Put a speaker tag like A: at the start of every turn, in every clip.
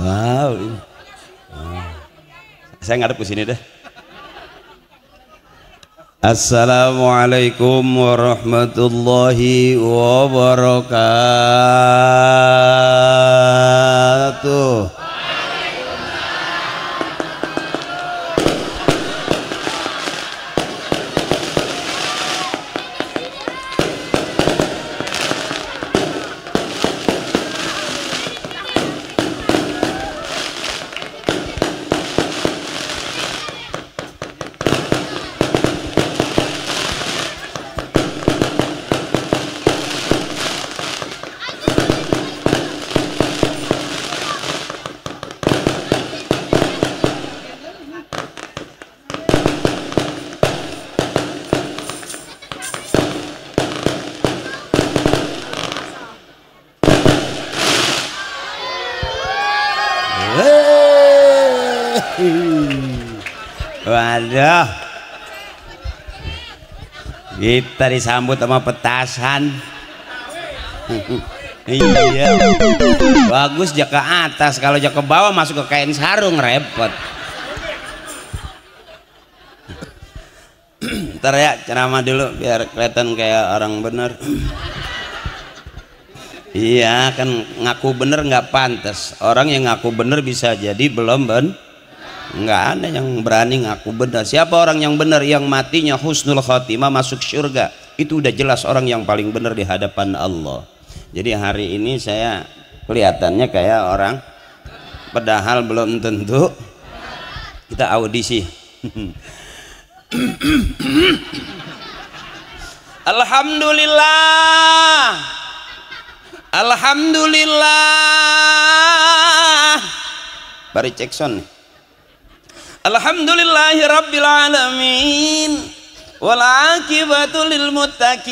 A: Wow. Saya ngadep ke sini deh. Assalamualaikum warahmatullahi wabarakatuh. Waduh, kita disambut sama petasan. Iya, bagus jak ke atas, kalau jak ke bawah masuk ke kain sarung repot. Ntar ya ceramah dulu biar kelihatan kayak orang bener. Iya kan ngaku bener nggak pantas. Orang yang ngaku bener bisa jadi belum nggak ada yang berani ngaku benar. Siapa orang yang benar? Yang matinya husnul khotimah masuk surga. Itu udah jelas orang yang paling benar di hadapan Allah. Jadi hari ini saya kelihatannya kayak orang, padahal belum tentu. Kita audisi. Alhamdulillah, alhamdulillah. Bari cek sound nih. Alhamdulillahi rabbil alamin wal aqibatu lil muttaqin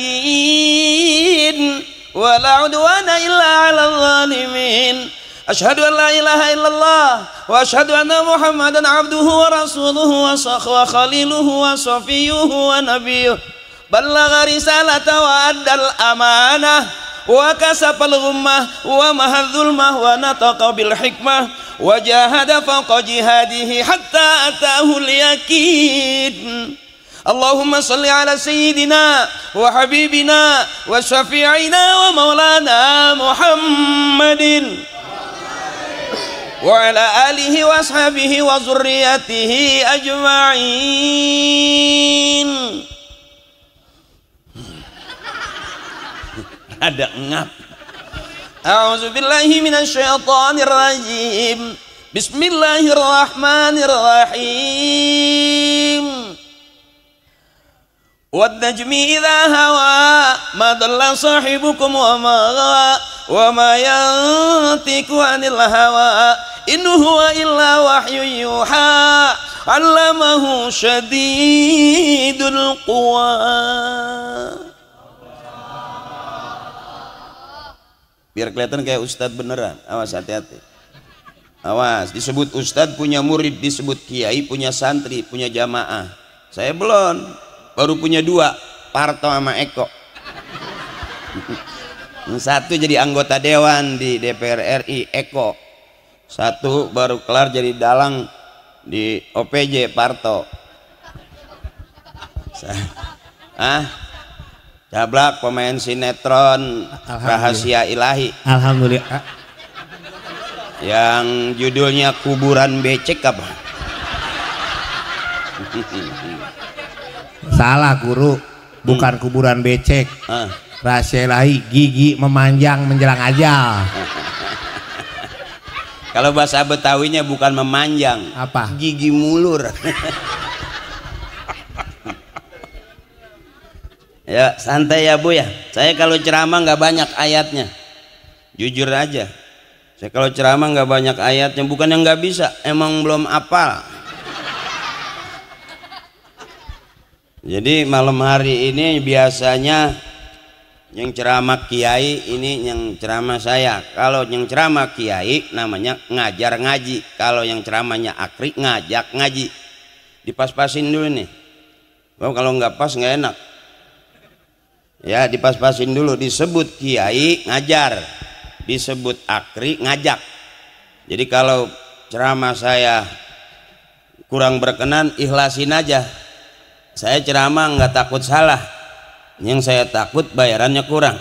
A: wala udwana illa 'alal zalimin. Asyhadu an la ilaha illallah wa asyhadu anna Muhammadan 'abduhu wa rasuluhu wa khaliluhu wa safiyuhu wa nabiyuhu. Ballagha risalata wa addal amanah wa kasafal ghummah wa mahadzul wa nataqa bil hikmah wa jahada fawqa jihadihi hatta atahul yakin. Allahumma salli ala sayyidina wa habibina wa syafi'ina wa maulana Muhammadin wa ala alihi wa ashabihi wa zurriyatihi ajma'in. Ada ngap. A'udzu billahi minasy syaithanir rajim. Bismillahirrahmanirrahim. Wad najmi idza hawa ma dalla sahibukum wa ma yantiqu 'anil hawa in huwa illa wahyun yuha 'allamahu syadidul quwa. Biar kelihatan kayak ustadz beneran. Awas, hati-hati. Awas, disebut ustadz punya murid, disebut kiai punya santri, punya jamaah. Saya belum, baru punya 2, Parto sama Eko. Satu jadi anggota dewan di DPR RI, Eko. Satu baru kelar jadi dalang di OPJ, Parto. Jablak pemain sinetron Rahasia Ilahi. Alhamdulillah. Yang judulnya Kuburan Becek apa?
B: Salah guru, bukan Kuburan Becek. Rahasia Ilahi, gigi memanjang menjelang ajal.
A: Kalau bahasa Betawinya bukan memanjang,
B: apa?
A: Gigi mulur. Ya santai ya Bu ya. Saya kalau ceramah nggak banyak ayatnya, jujur aja. Saya kalau ceramah nggak banyak ayatnya, bukan yang nggak bisa, emang belum hafal. Jadi malam hari ini biasanya yang ceramah kiai, ini yang ceramah saya. Kalau yang ceramah kiai namanya ngajar ngaji, kalau yang ceramahnya akri ngajak ngaji. Dipas-pasin dulu nih. Kalau nggak pas nggak enak. Ya dipas-pasin dulu. Disebut kiai ngajar, disebut akri ngajak. Jadi kalau ceramah saya kurang berkenan, ikhlasin aja. Saya ceramah nggak takut salah, yang saya takut bayarannya kurang.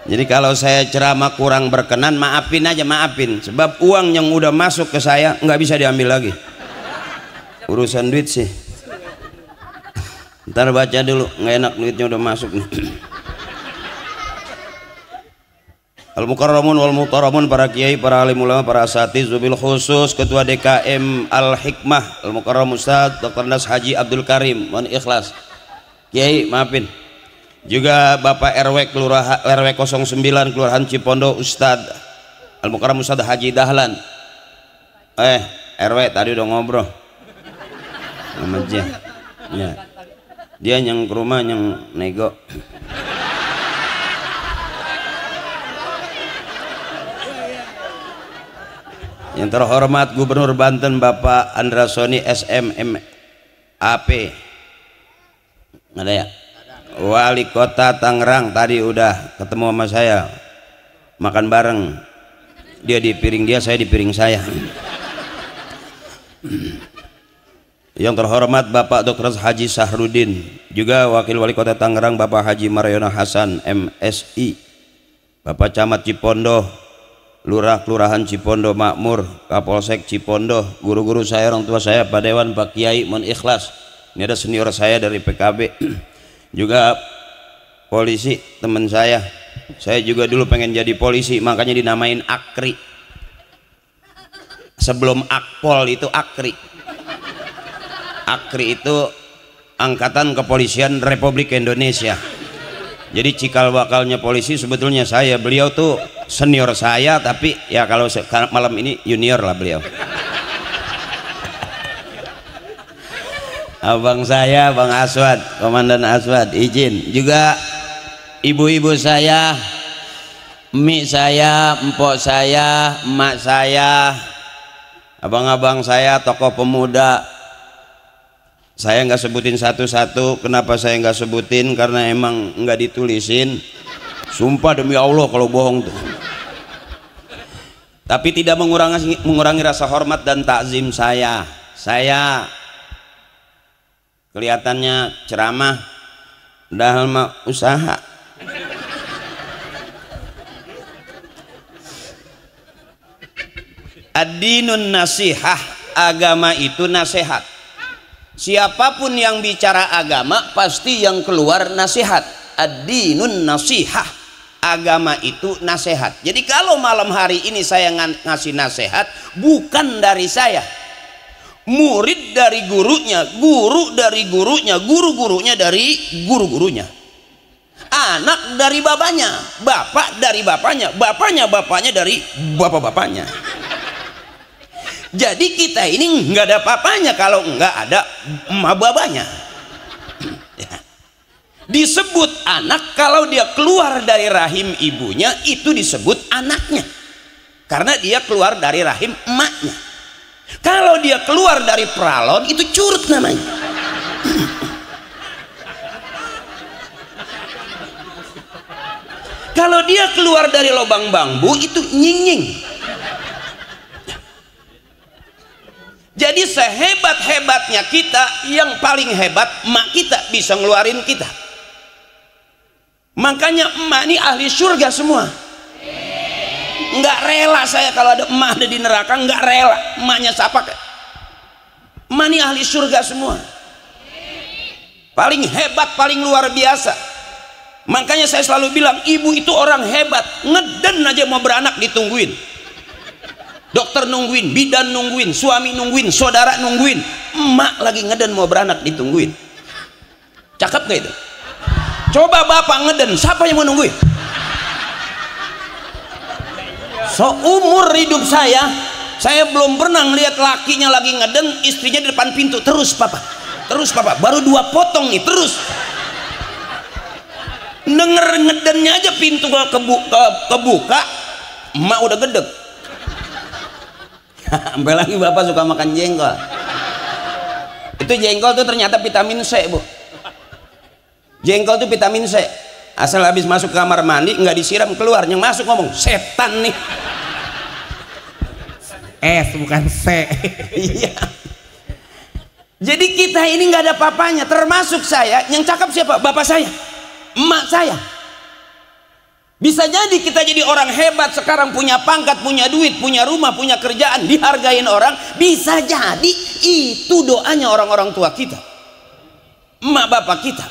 A: Jadi kalau saya ceramah kurang berkenan, maafin aja, maafin. Sebab uang yang udah masuk ke saya nggak bisa diambil lagi. Urusan duit sih. Ntar baca dulu, nggak enak duitnya udah masuk nih. Al-Mukarramun wal Muhtaramun, para kiai, para alim ulama, para asatiz, wabil khusus ketua DKM Al-Hikmah Al-Mukarram Ustaz Dr. Nas Haji Abdul Karim, mohon ikhlas. Kiai maafin. Juga Bapak RW RW 09 Kelurahan Cipondo Ustaz Al-Mukarram Ustaz Haji Dahlan. RW tadi udah ngobrol sama dia. Ya. Dia yang ke rumah yang nego. Yang terhormat Gubernur Banten Bapak Andrasoni SMMAP. Ada ya? Wali Kota Tangerang tadi udah ketemu sama saya, makan bareng, dia di piring dia, saya di piring saya. Yang terhormat Bapak Dr. Haji Sahrudin, juga Wakil Wali Kota Tangerang Bapak Haji Mariono Hasan MSI, Bapak Camat Cipondo, Lurah Kelurahan Cipondo Makmur, Kapolsek Cipondo, guru-guru saya, orang tua saya, Pak Dewan, Pak Kiai, mohon ikhlas. Ini ada senior saya dari PKB. Juga polisi teman saya juga dulu pengen jadi polisi, makanya dinamain Akri. Sebelum Akpol itu Akri. Akri itu Angkatan Kepolisian Republik Indonesia. Jadi cikal bakalnya polisi sebetulnya saya, beliau tuh senior saya, tapi ya kalau malam ini junior lah beliau. Abang saya, Bang Aswad, Komandan Aswad, izin. Juga ibu-ibu saya, emi saya, empok saya, emak saya, abang-abang saya, tokoh pemuda. Saya nggak sebutin satu-satu. Kenapa saya nggak sebutin? Karena emang nggak ditulisin. Sumpah demi Allah kalau bohong tuh. Tapi tidak mengurangi rasa hormat dan takzim saya. Saya kelihatannya ceramah padahal mah usaha. Ad-dinun nasihah, agama itu nasihat. Siapapun yang bicara agama pasti yang keluar nasihat. Ad-dinun nasihah, agama itu nasihat. Jadi kalau malam hari ini saya ngasih nasihat, bukan dari saya, murid dari gurunya, guru dari gurunya, guru-gurunya dari guru-gurunya, anak dari bapaknya, bapak dari bapaknya, bapaknya dari bapak-bapaknya. Jadi kita ini nggak ada papanya kalau nggak ada emak babanya. Disebut anak kalau dia keluar dari rahim ibunya, itu disebut anaknya karena dia keluar dari rahim emaknya. Kalau dia keluar dari pralon, itu curut namanya. Kalau dia keluar dari lubang bambu, itu nying-nying. Jadi sehebat-hebatnya kita, yang paling hebat emak kita bisa ngeluarin kita. Makanya emak ini ahli surga semua. Nggak rela saya kalau ada emak ada di neraka, nggak rela. Emaknya siapa? Emak ini ahli surga semua. Paling hebat, paling luar biasa. Makanya saya selalu bilang, ibu itu orang hebat. Ngeden aja mau beranak ditungguin. Dokter nungguin, bidan nungguin, suami nungguin, saudara nungguin, emak lagi ngeden mau beranak ditungguin. Cakep gak itu? Coba bapak ngeden, siapa yang mau nungguin? Seumur hidup saya belum pernah ngeliat lakinya lagi ngeden, istrinya di depan pintu, terus papa, baru 2 potong nih, terus. Denger ngedennya aja pintu kebuka, emak udah gedeg. Sampai lagi bapak suka makan jengkol. Itu jengkol tuh ternyata vitamin C, bu. Jengkol tuh vitamin C. asal habis masuk kamar mandi nggak disiram keluar, yang masuk ngomong setan nih.
B: Bukan se.
A: Iya. Jadi kita ini nggak ada papanya, termasuk saya. Yang cakep siapa? Bapak saya, emak saya. Bisa jadi kita jadi orang hebat sekarang, punya pangkat, punya duit, punya rumah, punya kerjaan, dihargain orang. Bisa jadi itu doanya orang-orang tua kita, emak bapak kita.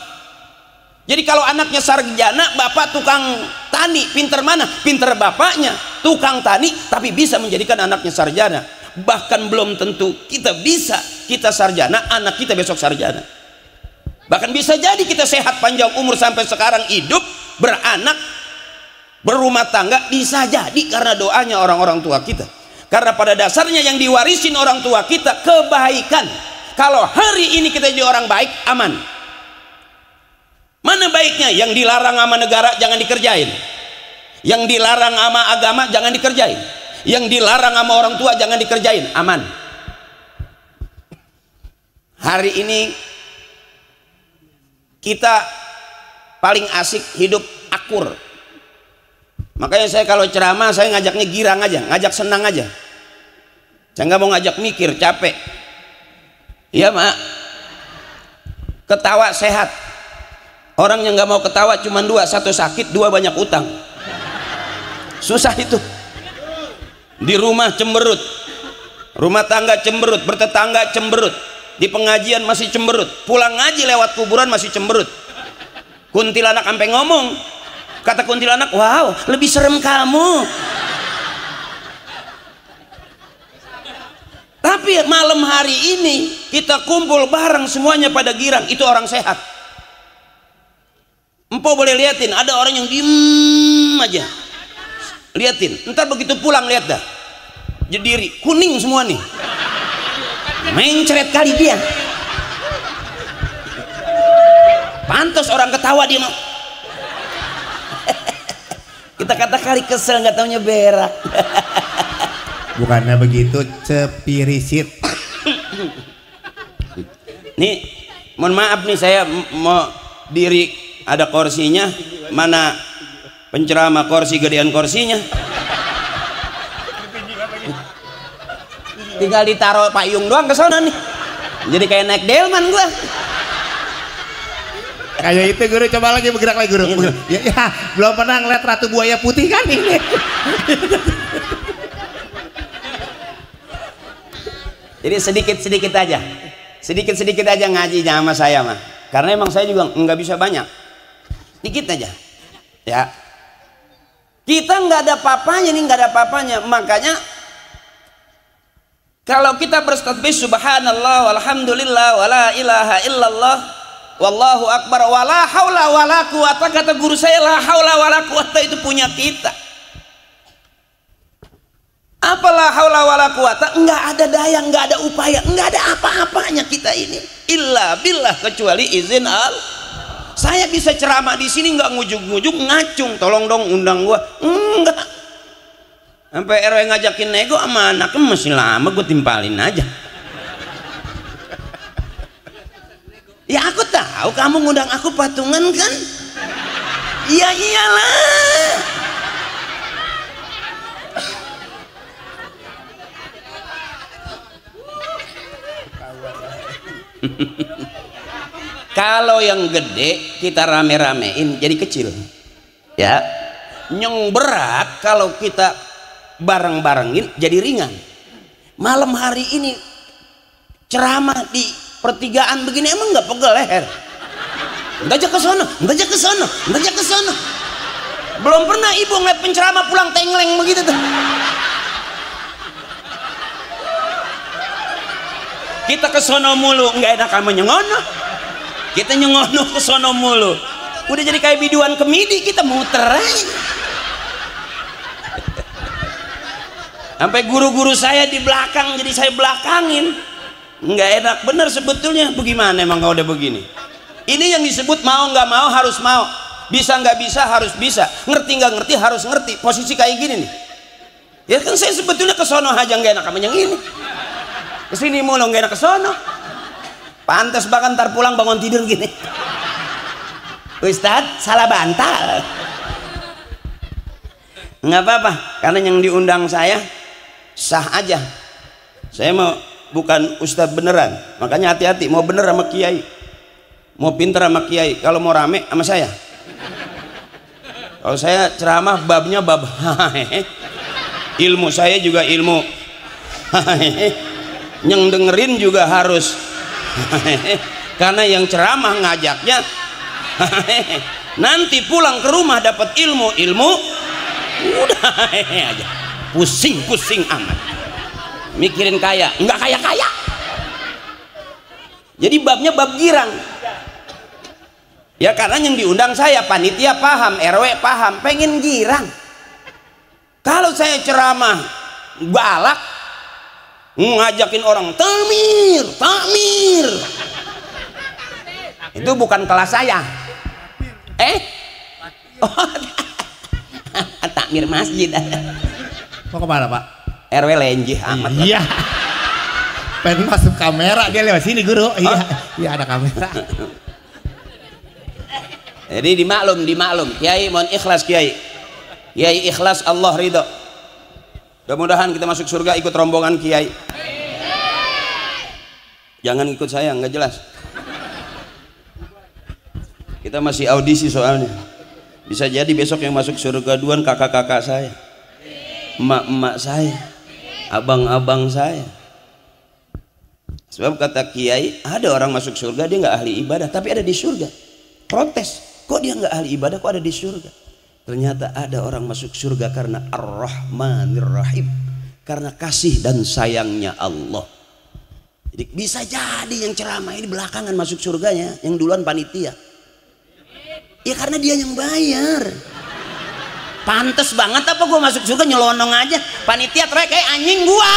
A: Jadi kalau anaknya sarjana, bapak tukang tani, pinter mana? Pinter bapaknya tukang tani, tapi bisa menjadikan anaknya sarjana. Bahkan belum tentu kita bisa, kita sarjana, anak kita besok sarjana. Bahkan bisa jadi kita sehat panjang umur sampai sekarang hidup, beranak, berumah tangga, bisa jadi karena doanya orang-orang tua kita. Karena pada dasarnya yang diwarisin orang tua kita kebaikan. Kalau hari ini kita jadi orang baik, aman. Mana baiknya? Yang dilarang sama negara jangan dikerjain, yang dilarang sama agama jangan dikerjain, yang dilarang sama orang tua jangan dikerjain, aman. Hari ini kita paling asik hidup akur. Makanya saya kalau ceramah saya ngajaknya girang aja, ngajak senang aja. Saya nggak mau ngajak mikir, capek. Iya mak, ketawa sehat. Orang yang nggak mau ketawa cuma dua, satu sakit, dua banyak utang. Susah itu. Di rumah cemberut, rumah tangga cemberut, bertetangga cemberut, di pengajian masih cemberut, pulang ngaji lewat kuburan masih cemberut. Kuntilanak sampai ngomong, kata kuntilanak, wow lebih serem kamu. Tapi malam hari ini kita kumpul bareng semuanya pada girang, itu orang sehat. Empok boleh liatin, ada orang yang diem aja, liatin, ntar begitu pulang lihat dah, jediri kuning semua nih, mencret kali dia. Pantas orang ketawa dia mau. Kita kata kali kesel nggak taunya berak.
B: Bukannya begitu, cepirisit.
A: Nih, mohon maaf nih, saya mau diri ada kursinya, mana penceramah kursi gedean kursinya. Tinggal ditaruh payung doang ke sana nih. Jadi kayak naik delman gua.
B: Kayak itu guru, coba lagi bergerak lagi guru. Ya, belum pernah ngeliat ratu buaya putih kan ini.
A: Jadi sedikit-sedikit aja, sedikit-sedikit aja ngajinya sama saya mah. Karena emang saya juga nggak bisa banyak, dikit aja. Ya, kita nggak ada papanya nih, nggak ada papanya. Makanya kalau kita bertasbih subhanallah walhamdulillah wala ilaha illallah wallahu akbar wala haula wala quwata, kata guru saya, la haula wala quwata itu punya kita. Apalah haula wala quwata, enggak ada daya, enggak ada upaya, enggak ada apa-apanya kita ini illa billah, kecuali izin Allah. Saya bisa ceramah di sini enggak ngujuk-ngujuk, ngacung, tolong dong undang gua, enggak. Sampai RW ngajakin nego sama anaknya masih lama, gue timpalin aja. Ya aku tahu kamu ngundang aku patungan kan? Iya iyalah. Kalau yang gede kita rame-ramein jadi kecil, ya. Yang berat kalau kita bareng-barengin jadi ringan. Malam hari ini ceramah di pertigaan begini emang nggak pegel leher? Nggak aja ke sono, nggak aja ke sono, nggak aja ke sono. Belum pernah ibu ngeliat penceramah pulang tengleng begitu tuh. Kita ke sono mulu, nggak enak kamu nyengono. Kita nyengono ke sono mulu. Udah jadi kayak biduan kemidi, kita muter aja. Sampai guru-guru saya di belakang, jadi saya belakangin. Nggak enak bener sebetulnya. Bagaimana emang kalau udah begini? Ini yang disebut mau nggak mau harus mau. Bisa nggak bisa harus bisa. Ngerti nggak ngerti harus ngerti. Posisi kayak gini nih. Ya kan saya sebetulnya ke sono aja nggak enak sama yang ini. Kesini mulu nggak enak ke sono. Pantas bahkan ntar pulang bangun tidur gini. Ustadz salah bantal. Nggak apa-apa, karena yang diundang saya sah aja. Saya mau bukan ustadz beneran, makanya hati-hati mau bener sama kiai, mau pinter sama kiai. Kalau mau rame sama saya. Kalau saya ceramah babnya bab ilmu saya juga ilmu yang dengerin juga harus karena yang ceramah ngajaknya nanti pulang ke rumah dapat ilmu udah aja pusing amat mikirin kaya nggak kaya jadi babnya bab girang ya, karena yang diundang saya panitia paham, RW paham, pengen girang. Kalau saya ceramah galak ngajakin orang takmir itu bukan kelas saya. Takmir masjid.
B: Mau kemana Pak?
A: RW lenjih amat.
B: Iya. Pengen masuk kamera dia lewat sini guru. Iya ada kamera.
A: Jadi dimaklum Kiai mohon ikhlas Kiai ikhlas Allah ridho. Mudah-mudahan kita masuk surga ikut rombongan Kiai. Jangan ikut saya nggak jelas. Kita masih audisi soalnya. Bisa jadi besok yang masuk surga duluan kakak-kakak saya, emak-emak saya, abang-abang saya. Sebab kata Kiai ada orang masuk surga dia nggak ahli ibadah tapi ada di surga. Protes. Kok dia nggak ahli ibadah, kok ada di surga? Ternyata ada orang masuk surga karena Ar-Rahmanir Rahim, karena kasih dan sayangnya Allah. Jadi bisa jadi yang ceramah ini belakangan masuk surganya, yang duluan panitia. Ya karena dia yang bayar. Pantes banget apa gua masuk surga nyelonong aja. Panitia teriak kayak anjing gua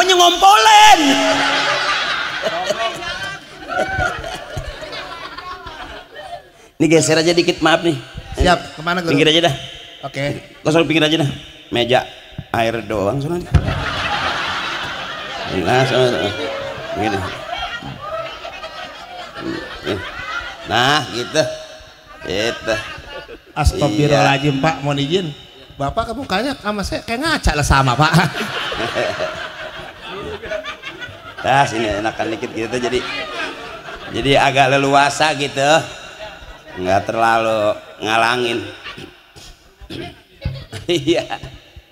A: nyengompolen. Ini geser aja dikit, maaf nih.
B: Siap, kemana guru?
A: Pinggir aja dah.
B: Oke.
A: Kosong pinggir aja dah. Meja air doang soalnya. Gini. Nah, gitu.
B: Astagfirullahaladzim Pak, mohon izin. Bapak ke mukanya sama saya kayak ngaca lah sama Pak.
A: Nah, sini enakan dikit gitu jadi agak leluasa gitu. Nggak terlalu ngalangin. Iya,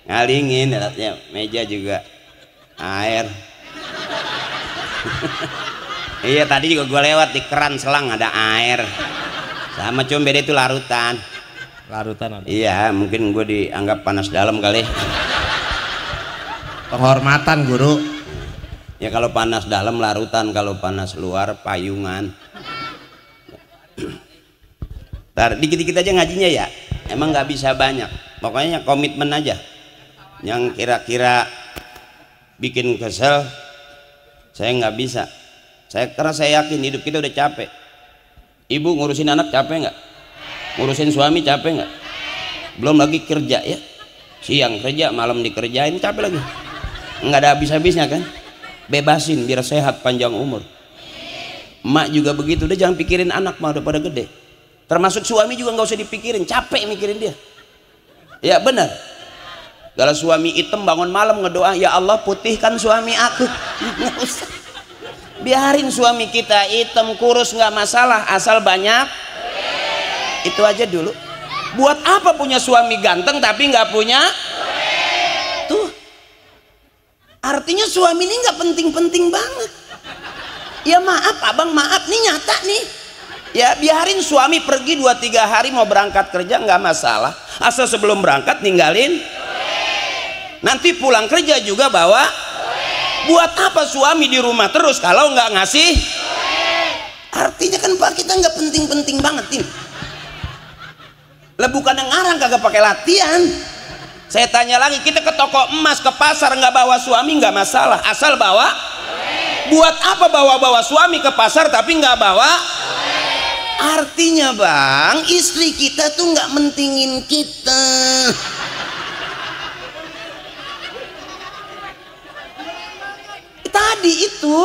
A: ngalingin alatnya. Meja juga air. Iya, tadi juga gue lewat di keran selang ada air. Sama cuma beda itu larutan ada. Iya, mungkin gue dianggap panas dalam kali.
B: Penghormatan guru.
A: Ya kalau panas dalam larutan, kalau panas luar payungan. Dikit-dikit aja ngajinya ya, emang nggak bisa banyak, pokoknya komitmen aja. Yang kira-kira bikin kesel saya nggak bisa. Karena saya yakin hidup kita udah capek. Ibu ngurusin anak capek nggak? Ngurusin suami capek nggak? Belum lagi kerja ya, siang kerja malam dikerjain, capek lagi. Nggak ada habis-habisnya kan. Bebasin biar sehat panjang umur. Emak juga begitu, udah jangan pikirin anak mah udah pada gede. Termasuk suami juga nggak usah dipikirin, capek mikirin dia. Ya benar. Kalau suami hitam bangun malam ngedoa, ya Allah putihkan suami aku. Nggak usah. Biarin suami kita hitam kurus nggak masalah, asal banyak. Itu aja dulu. Buat apa punya suami ganteng tapi nggak punya? Tuh. Artinya suami ini nggak penting-penting banget. Ya maaf abang, maaf nih nyata nih. Ya biarin suami pergi 2-3 hari mau berangkat kerja nggak masalah, asal sebelum berangkat ninggalin. Nanti pulang kerja juga bawa. Buat apa suami di rumah terus kalau nggak ngasih? Artinya kan Pak kita nggak penting-penting banget ini. Lah bukan yang ngarang kagak pakai latihan. Saya tanya lagi, kita ke toko emas, ke pasar nggak bawa suami nggak masalah, asal bawa. Buat apa bawa-bawa suami ke pasar tapi nggak bawa? Artinya bang, istri kita tuh nggak mentingin kita. Tadi itu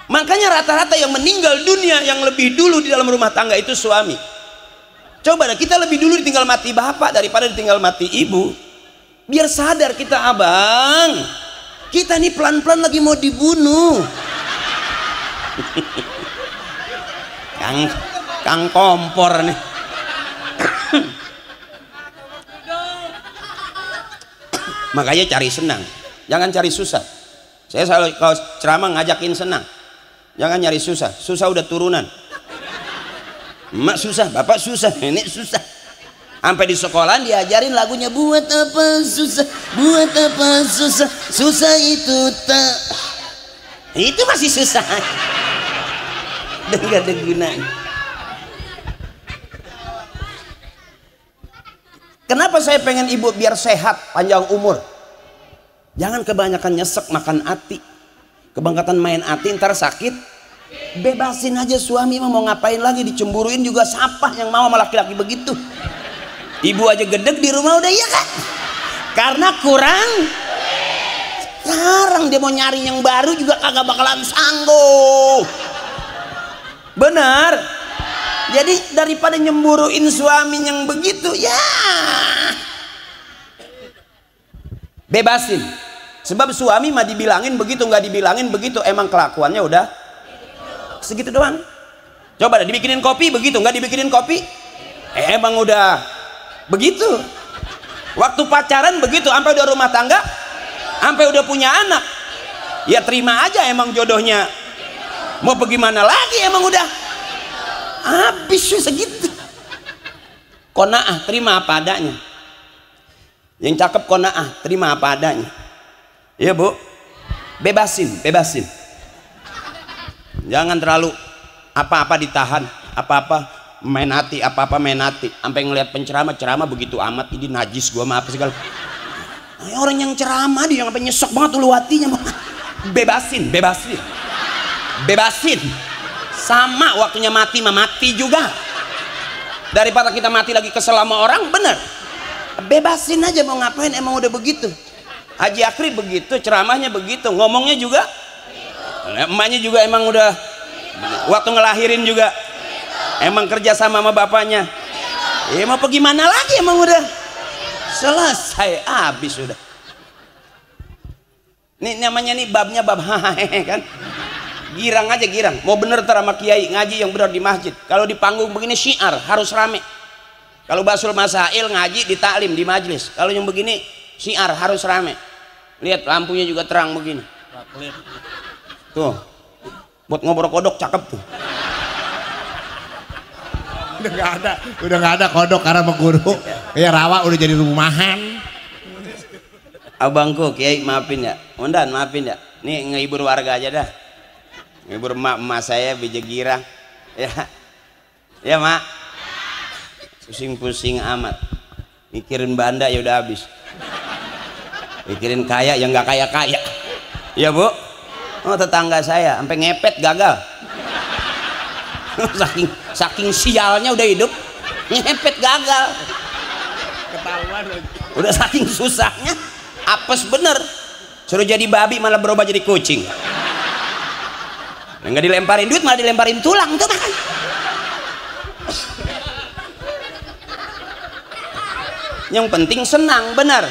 A: Makanya rata-rata yang meninggal dunia yang lebih dulu di dalam rumah tangga itu suami. Coba dah, kita lebih dulu ditinggal mati bapak daripada ditinggal mati ibu. Biar sadar kita, abang, kita nih pelan-pelan lagi mau dibunuh. Kang kompor nih. Makanya cari senang, jangan cari susah. Saya selalu kalau ceramah ngajakin senang, jangan nyari susah. Susah udah turunan. Emak susah, bapak susah, nenek susah. Sampai di sekolah diajarin lagunya, buat apa susah, buat apa susah, susah itu tak, itu masih susah. Dan gak ada gunanya. Kenapa saya pengen ibu biar sehat, panjang umur? Jangan kebanyakan nyesek makan ati, kebanyakan main ati ntar sakit. Bebasin aja suami, mau ngapain lagi, dicemburuin juga siapa yang mau sama laki-laki begitu. Ibu aja gedeg di rumah udah, iya kan? Karena kurang. Sekarang dia mau nyari yang baru juga kagak bakalan sanggup. Benar. Jadi daripada nyemburuin suami yang begitu, ya bebasin. Sebab suami mah dibilangin begitu, nggak dibilangin begitu, emang kelakuannya udah segitu doang. Coba dah, dibikinin kopi begitu, nggak dibikinin kopi, emang udah begitu. Waktu pacaran begitu, sampai udah rumah tangga, sampai udah punya anak, ya terima aja emang jodohnya. Mau bagaimana lagi, emang udah habis segitu. Qanaah, terima apa adanya. Yang cakep qanaah, terima apa adanya. Iya bu, bebasin, bebasin. Jangan terlalu apa-apa ditahan, apa-apa main hati, apa-apa main hati. Sampai ngelihat penceramah, ceramah begitu amat, ini najis gua mah apa segala. Orang yang ceramah dia yang sampai nyesek banget ulu hatinya. Bebasin, bebasin, bebasin. Sama waktunya mati mah mati juga. Daripada kita mati lagi kesel sama orang, bener. Bebasin aja, mau ngapain, emang udah begitu. Haji Akri begitu, ceramahnya begitu, ngomongnya juga. Emaknya juga emang udah. Waktu ngelahirin juga. Emang kerja sama bapaknya. Ya mau gimana lagi, emang udah selesai, habis sudah. Ini namanya nih babnya bab hahaha kan. Girang aja, girang. Mau bener ntar sama kiai ngaji yang bener di masjid. Kalau di panggung begini syiar harus rame. Kalau basul masail ngaji di taklim di majlis. Kalau yang begini syiar harus rame. Lihat lampunya juga terang begini. Tuh. Buat ngobrol kodok cakep tuh.
B: Udah nggak ada kodok karena mengguru. Ya rawa udah jadi rumahan.
A: Abangku kiai maafin ya. Mondan maafin ya. Nih ngehibur warga aja dah. Ngehibur emak saya bija girang. Ya. Ya mak. Pusing-pusing amat. Mikirin banda ya udah habis. Mikirin kaya yang nggak kaya-kaya. Iya bu. Oh tetangga saya sampai ngepet gagal. saking sialnya udah hidup ngepet gagal. Ketahuan. Udah saking susahnya apes bener. Suruh jadi babi malah berubah jadi kucing. Nggak dilemparin duit malah dilemparin tulang tuh makan. Yang penting senang, benar.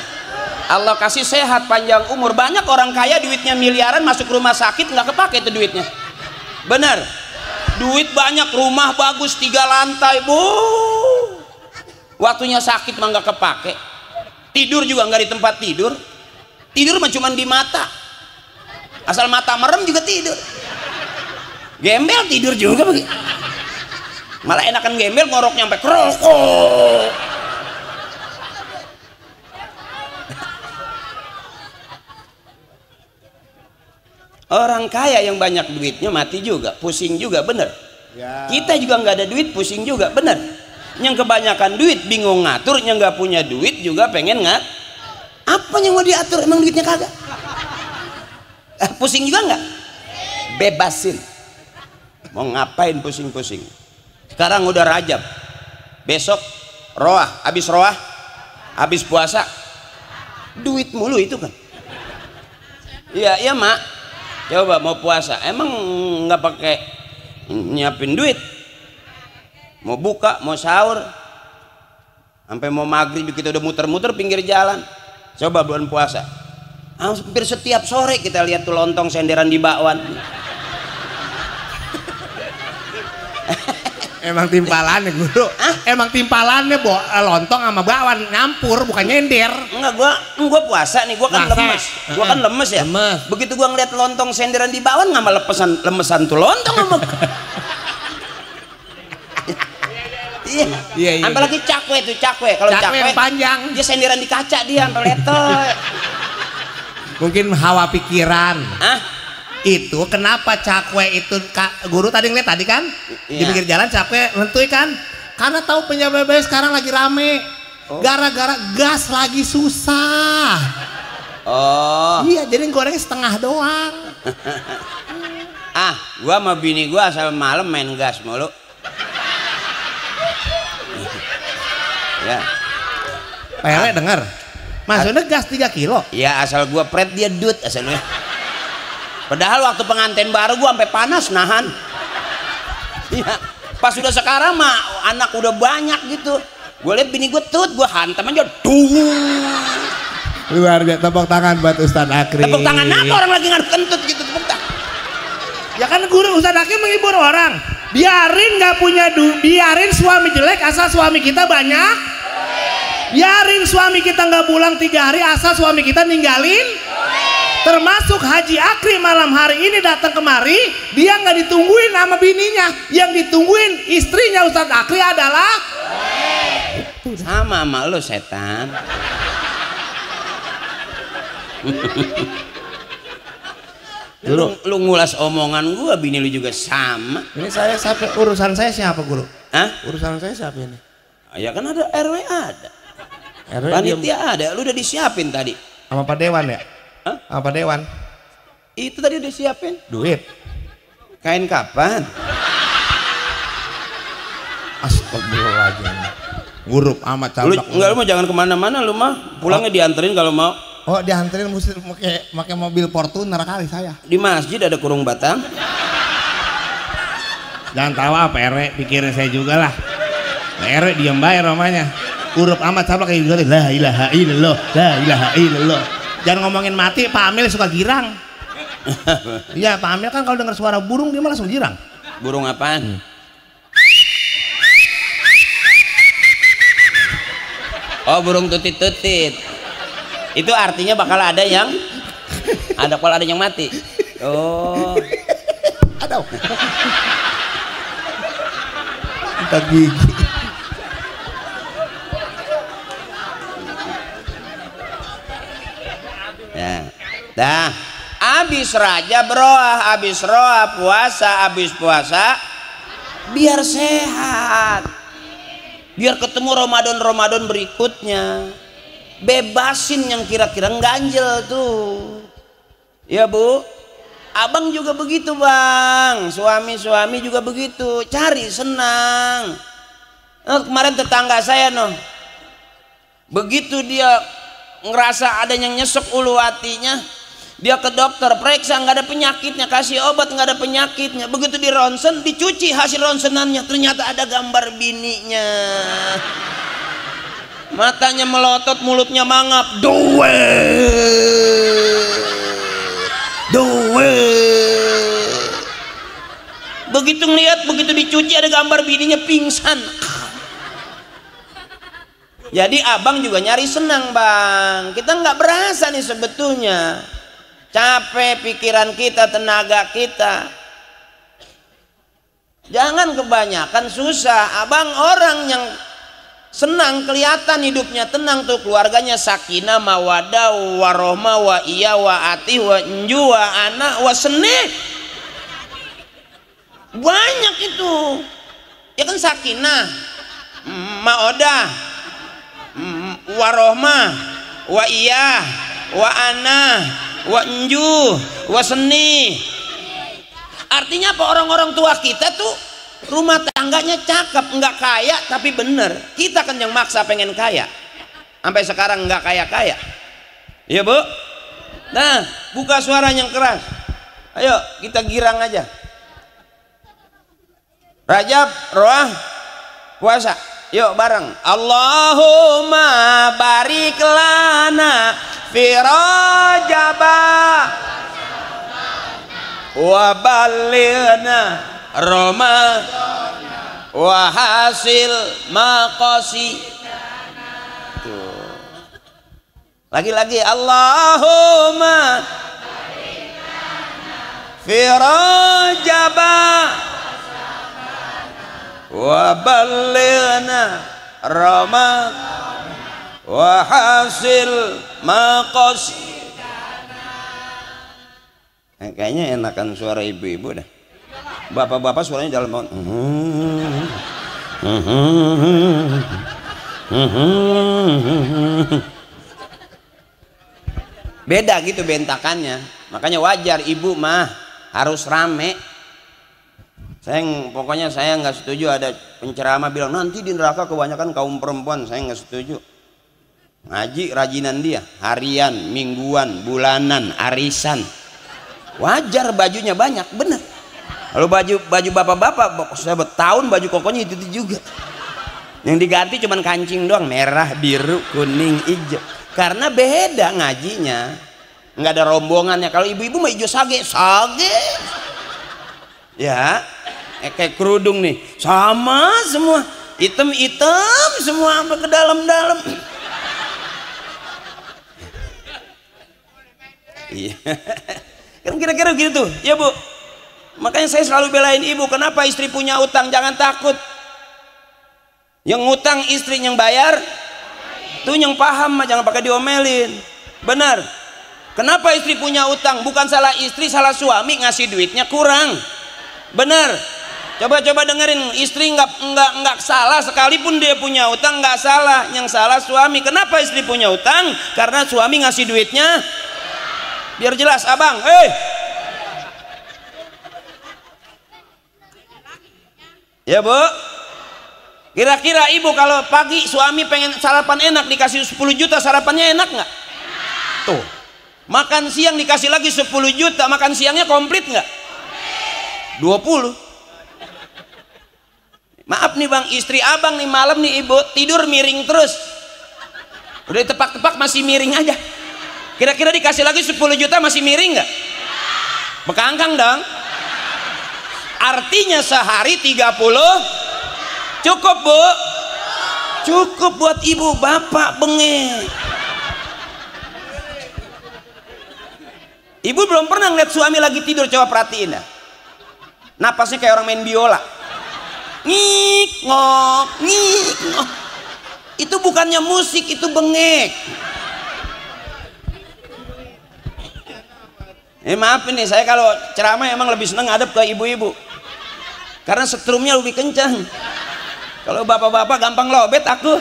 A: Allah kasih sehat, panjang umur. Banyak orang kaya duitnya miliaran masuk rumah sakit nggak kepake itu duitnya. Benar. Duit banyak, rumah bagus 3 lantai, bu. Waktunya sakit mah nggak kepake. Tidur juga nggak di tempat tidur. Tidur mah cuma di mata. Asal mata merem juga tidur. Gembel tidur juga begitu. Malah enakan gembel ngoroknya sampai kerokok. Orang kaya yang banyak duitnya mati juga, pusing juga, bener ya. Kita juga nggak ada duit, pusing juga, bener. Yang kebanyakan duit bingung ngatur, yang nggak punya duit juga pengen apa yang mau diatur, emang duitnya kagak. Pusing juga nggak? Bebasin. Mau ngapain pusing-pusing. Sekarang udah Rajab, besok roah, habis puasa, duit mulu itu kan. Iya mak. Coba mau puasa, emang nggak pakai nyiapin duit? Mau buka, mau sahur, sampai mau maghrib kita udah muter-muter pinggir jalan. Coba bulan puasa, hampir setiap sore kita lihat tuh lontong senderan di bakwan.
B: Emang timpalannya guru. Emang timpalannya lontong sama bakwan nyampur, bukan nyender.
A: Enggak, gua puasa nih, gua kan lemes. Gua kan lemes ya.
B: Lemes.
A: Begitu gua ngeliat lontong senderan di bakwan nggak malah lemesan tuh lontong sama. Iya. Apalagi cakwe tuh, cakwe. Kalau cakwe
B: yang panjang,
A: dia senderan di kaca dia sampai letoy.
B: Mungkin hawa pikiran. Itu kenapa cakwe itu guru tadi ngeliat tadi kan di pinggir jalan cakwe lentuy kan karena tahu penjabat sekarang lagi rame gara-gara gas lagi susah. Iya, jadi gorengnya setengah doang.
A: Gua sama bini gua asal malam main gas mulu. Ya.
B: Pele denger maksudnya gas 3 kilo.
A: Ya asal gua pret dia dut asalnya. Padahal waktu pengantin baru gua sampai panas nahan. Ya, pas sudah sekarang mah anak udah banyak gitu. Gue lihat bini gue gua hantam aja.
B: Luar biasa, tepuk tangan buat Ustadz Akri.
A: Tepuk tangan apa orang lagi ngaduk kentut gitu tepuk tangan.
B: Ya kan guru Ustadz Akri menghibur orang. Biarin nggak punya biarin suami jelek asal suami kita banyak. Biarin suami kita nggak pulang 3 hari asal suami kita ninggalin. Termasuk Haji Akri malam hari ini datang kemari, dia nggak ditungguin sama bininya, yang ditungguin istrinya Ustadz Akri adalah
A: sama lo setan. Lu ngulas omongan gua, bini lu juga sama.
B: Ini saya sampai urusan saya siapa guru?
A: Urusan saya siapa ini? Ya kan ada RW ada.
B: RW
A: panitia ada, lu udah disiapin tadi.
B: Sama Pak Dewan ya? Apa Dewan?
A: Itu tadi udah siapin
B: duit.
A: Kain kapan?
B: Astagfirullahaladzim. Gurup amat
A: cablak. Enggak, lu mah jangan kemana-mana, lu mah pulangnya dianterin kalau mau.
B: Dianterin mesti pakai mobil Fortuner kali saya.
A: Di masjid ada kurung batang.
B: Jangan tawa Pak RW, pikirin saya juga lah. Pak RW diam bayar namanya. Gurup amat cablak kayak gitu. La ilaha illallah, la ilaha illallah. Jangan ngomongin mati, Pak Amil suka girang. Iya, Pak Amil kan kalau dengar suara burung dia malah langsung girang.
A: Burung apaan? Burung tutit-tutit. Itu artinya bakal ada yang mati.
B: Aduh. Kita gigi.
A: Dah, abis raja beroah, abis roah puasa, abis puasa biar sehat, biar ketemu Ramadan berikutnya, bebasin yang kira-kira ganjel tuh. Ya Bu, abang juga begitu bang, suami juga begitu, cari senang. Kemarin tetangga saya begitu dia ngerasa ada yang nyesek ulu hatinya, dia ke dokter, periksa nggak ada penyakitnya, kasih obat nggak ada penyakitnya. Begitu di ronsen, dicuci hasil ronsenannya, ternyata ada gambar bininya. Matanya melotot, mulutnya mangap. Begitu ngeliat, begitu dicuci ada gambar bininya, pingsan. Jadi abang juga nyari senang bang. Kita nggak berasa nih sebetulnya. Capek pikiran kita, tenaga kita. Jangan kebanyakan susah. Abang orang yang senang, kelihatan hidupnya tenang tuh, keluarganya sakinah, mawadah, warohmah, wa iya, wa atih, wa nju, wa anak, wa seni. Banyak itu. Ya kan sakinah, maodah, warohmah, wa iya, wa anak, wa nju, wa seni. Artinya apa? Orang-orang tua kita tuh rumah tangganya cakep, nggak kaya tapi bener. Kita kan yang maksa pengen kaya, sampai sekarang nggak kaya-kaya. Iya Bu. Nah, buka suara yang keras. Ayo kita girang aja. Rajab, Roah, puasa. Yuk bareng. Allahumma barik lana fi Rajaba wa ballighna Ramadan wa hasil maqasid. Lagi-lagi Allahumma fi Rajaba wa ballighna Ramadan wa hasil maqasid. Kayaknya enakan suara ibu-ibu dah. Bapak-bapak suaranya dalam banget. Beda gitu bentakannya. Makanya wajar ibu mah harus rame. Pokoknya saya nggak setuju ada penceramah bilang nanti di neraka kebanyakan kaum perempuan. Saya nggak setuju. Ngaji rajinan dia, harian, mingguan, bulanan, arisan. Wajar bajunya banyak, bener. Kalau baju bapak-bapak, saya bertahun baju kokonya itu juga. Yang diganti cuman kancing doang, merah, biru, kuning, hijau. Karena beda ngajinya, nggak ada rombongannya. Kalau ibu-ibu mah hijau sage, ya. Kayak kerudung nih sama semua hitam semua sampai ke dalam iya kan kira-kira gitu ya Bu. Makanya saya selalu belain ibu, kenapa istri punya utang jangan takut, yang ngutang istri yang bayar tuh yang paham mah jangan pakai diomelin. Benar, kenapa istri punya utang bukan salah istri, salah suami ngasih duitnya kurang. Benar, coba dengerin, istri nggak salah sekalipun dia punya utang, nggak salah, yang salah suami. Kenapa istri punya utang? Karena suami ngasih duitnya. Biar jelas abang, ya Bu. Kira-kira ibu kalau pagi suami pengen sarapan enak dikasih 10 juta, sarapannya enak nggak? Tuh, makan siang dikasih lagi 10 juta, makan siangnya komplit nggak? 20. Maaf nih bang, istri abang nih malam nih ibu tidur miring terus, udah ditepak-tepak masih miring aja. Kira-kira dikasih lagi 10 juta masih miring nggak? Bekangkang dong. Artinya sehari 30 cukup Bu, cukup buat ibu bapak bengek. Ibu belum pernah ngeliat suami lagi tidur, coba perhatiin dah. Napasnya kayak orang main biola. Ngik ngok, ngik ngok. Itu bukannya musik, itu bengek. Maaf ini saya kalau ceramah emang lebih seneng ngadep ke ibu-ibu karena setrumnya lebih kencang. Kalau bapak-bapak gampang lobet aku.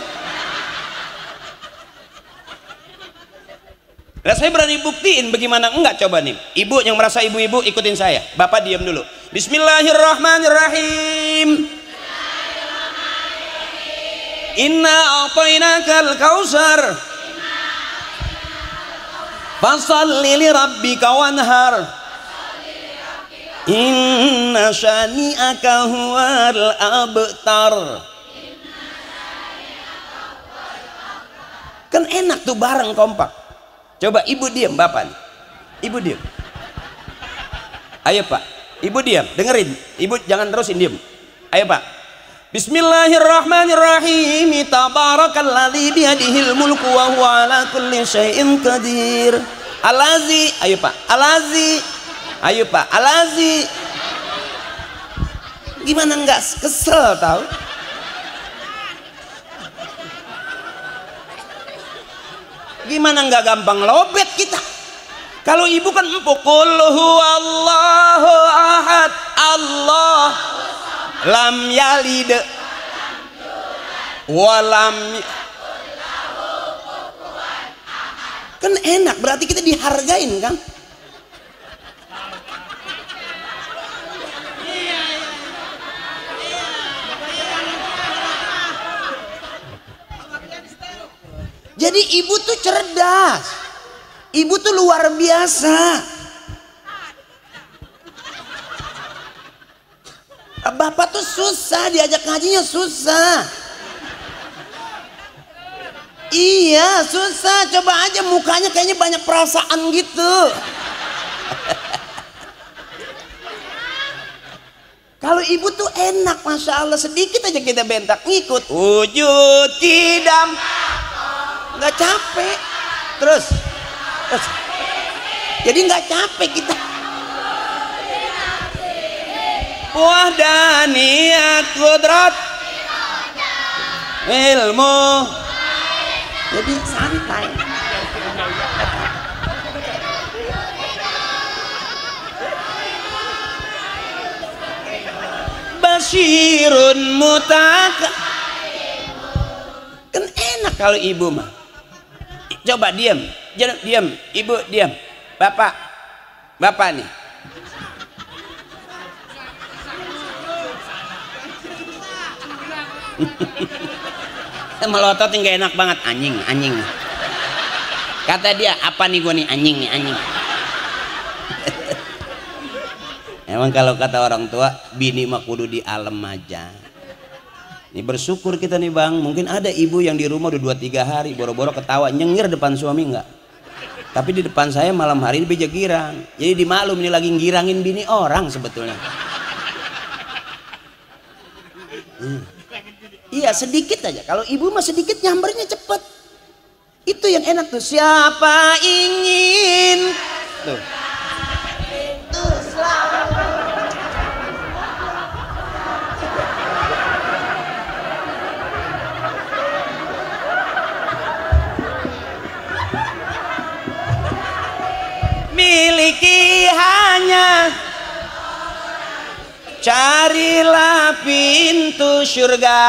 A: Nah, saya berani buktiin bagaimana enggak, coba nih ibu yang merasa ibu-ibu ikutin saya. Bapak diam dulu. Bismillahirrahmanirrahim. Inna a'tainakal kautsar fasalli li rabbika wanhar inna syani'aka huwal abtar. Kan enak tuh bareng kompak. Coba ibu diam, bapak nih. Ibu diam. Ayo Pak, ibu diam, dengerin. Ibu jangan terusin, diam. Ayo Pak. Bismillahirrahmanirrahim. Tabarakalladzi biyadihil mulku wa huwa ala kulli syai'in qadir. Alazi, ayo Pak. Alazi. Ayo Pak, alazi. Gimana enggak kesel tahu? Gimana enggak gampang lobet kita? Kalau ibu kan empuk. Qul huwallahu ahad, Allah lam yalid walam, kan enak, berarti kita dihargain kan. Jadi ibu tuh cerdas, ibu tuh luar biasa. Bapak tuh susah diajak ngajinya, susah. Iya susah, coba aja mukanya kayaknya banyak perasaan gitu. Kalau ibu tuh enak, masya Allah, sedikit aja kita bentak ngikut. Wujud kidam, nggak capek. Terus, jadi nggak capek kita. Wahdaniyat kudrat ilmu, jadi santai. Basyirun mutaka, kan enak kalau ibu mah. Coba diam, diam, ibu diam. Bapak nih. Melotot nggak enak banget, anjing. Kata dia, apa nih gue nih, anjing. Emang kalau kata orang tua, bini mah kudu di alam aja. Ini bersyukur kita nih bang, mungkin ada ibu yang di rumah udah 2-3 hari boro-boro ketawa nyengir depan suami enggak. Tapi di depan saya malam hari ini beja girang. Jadi dimaklum ini lagi ngirangin bini orang sebetulnya. Iya sedikit aja, kalau ibu mah sedikit nyambernya cepet. Itu yang enak tuh, siapa ingin tuh. Miliki hanya, carilah pintu surga.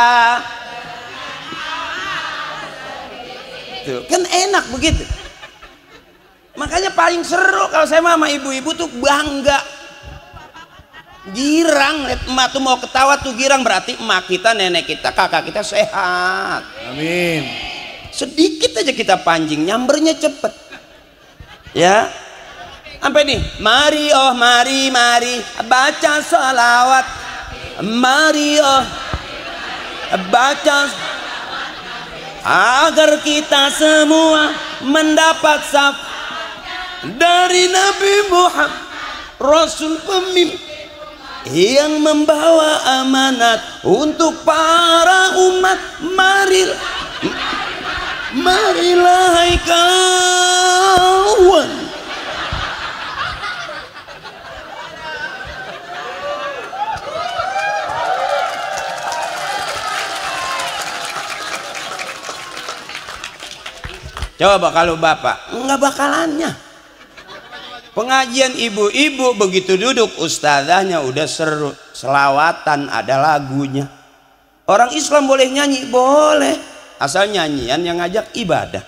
A: Tuh, kan enak begitu. Makanya paling seru kalau saya sama ibu-ibu tuh bangga. Girang, lihat emak tuh mau ketawa tuh girang, berarti emak kita, nenek kita, kakak kita sehat.
B: Amin.
A: Sedikit aja kita pancing, nyambernya cepet. Ya. Sampai nih, mari oh mari baca salawat, mari oh baca agar kita semua mendapat dari Nabi Muhammad, Rasul pemimpin yang membawa amanat untuk para umat. Marilah hai kawan, coba kalau bapak nggak bakalannya. Pengajian ibu-ibu begitu duduk ustazahnya udah seru, selawatan ada lagunya. Orang Islam boleh nyanyi, boleh, asal nyanyian yang ngajak ibadah.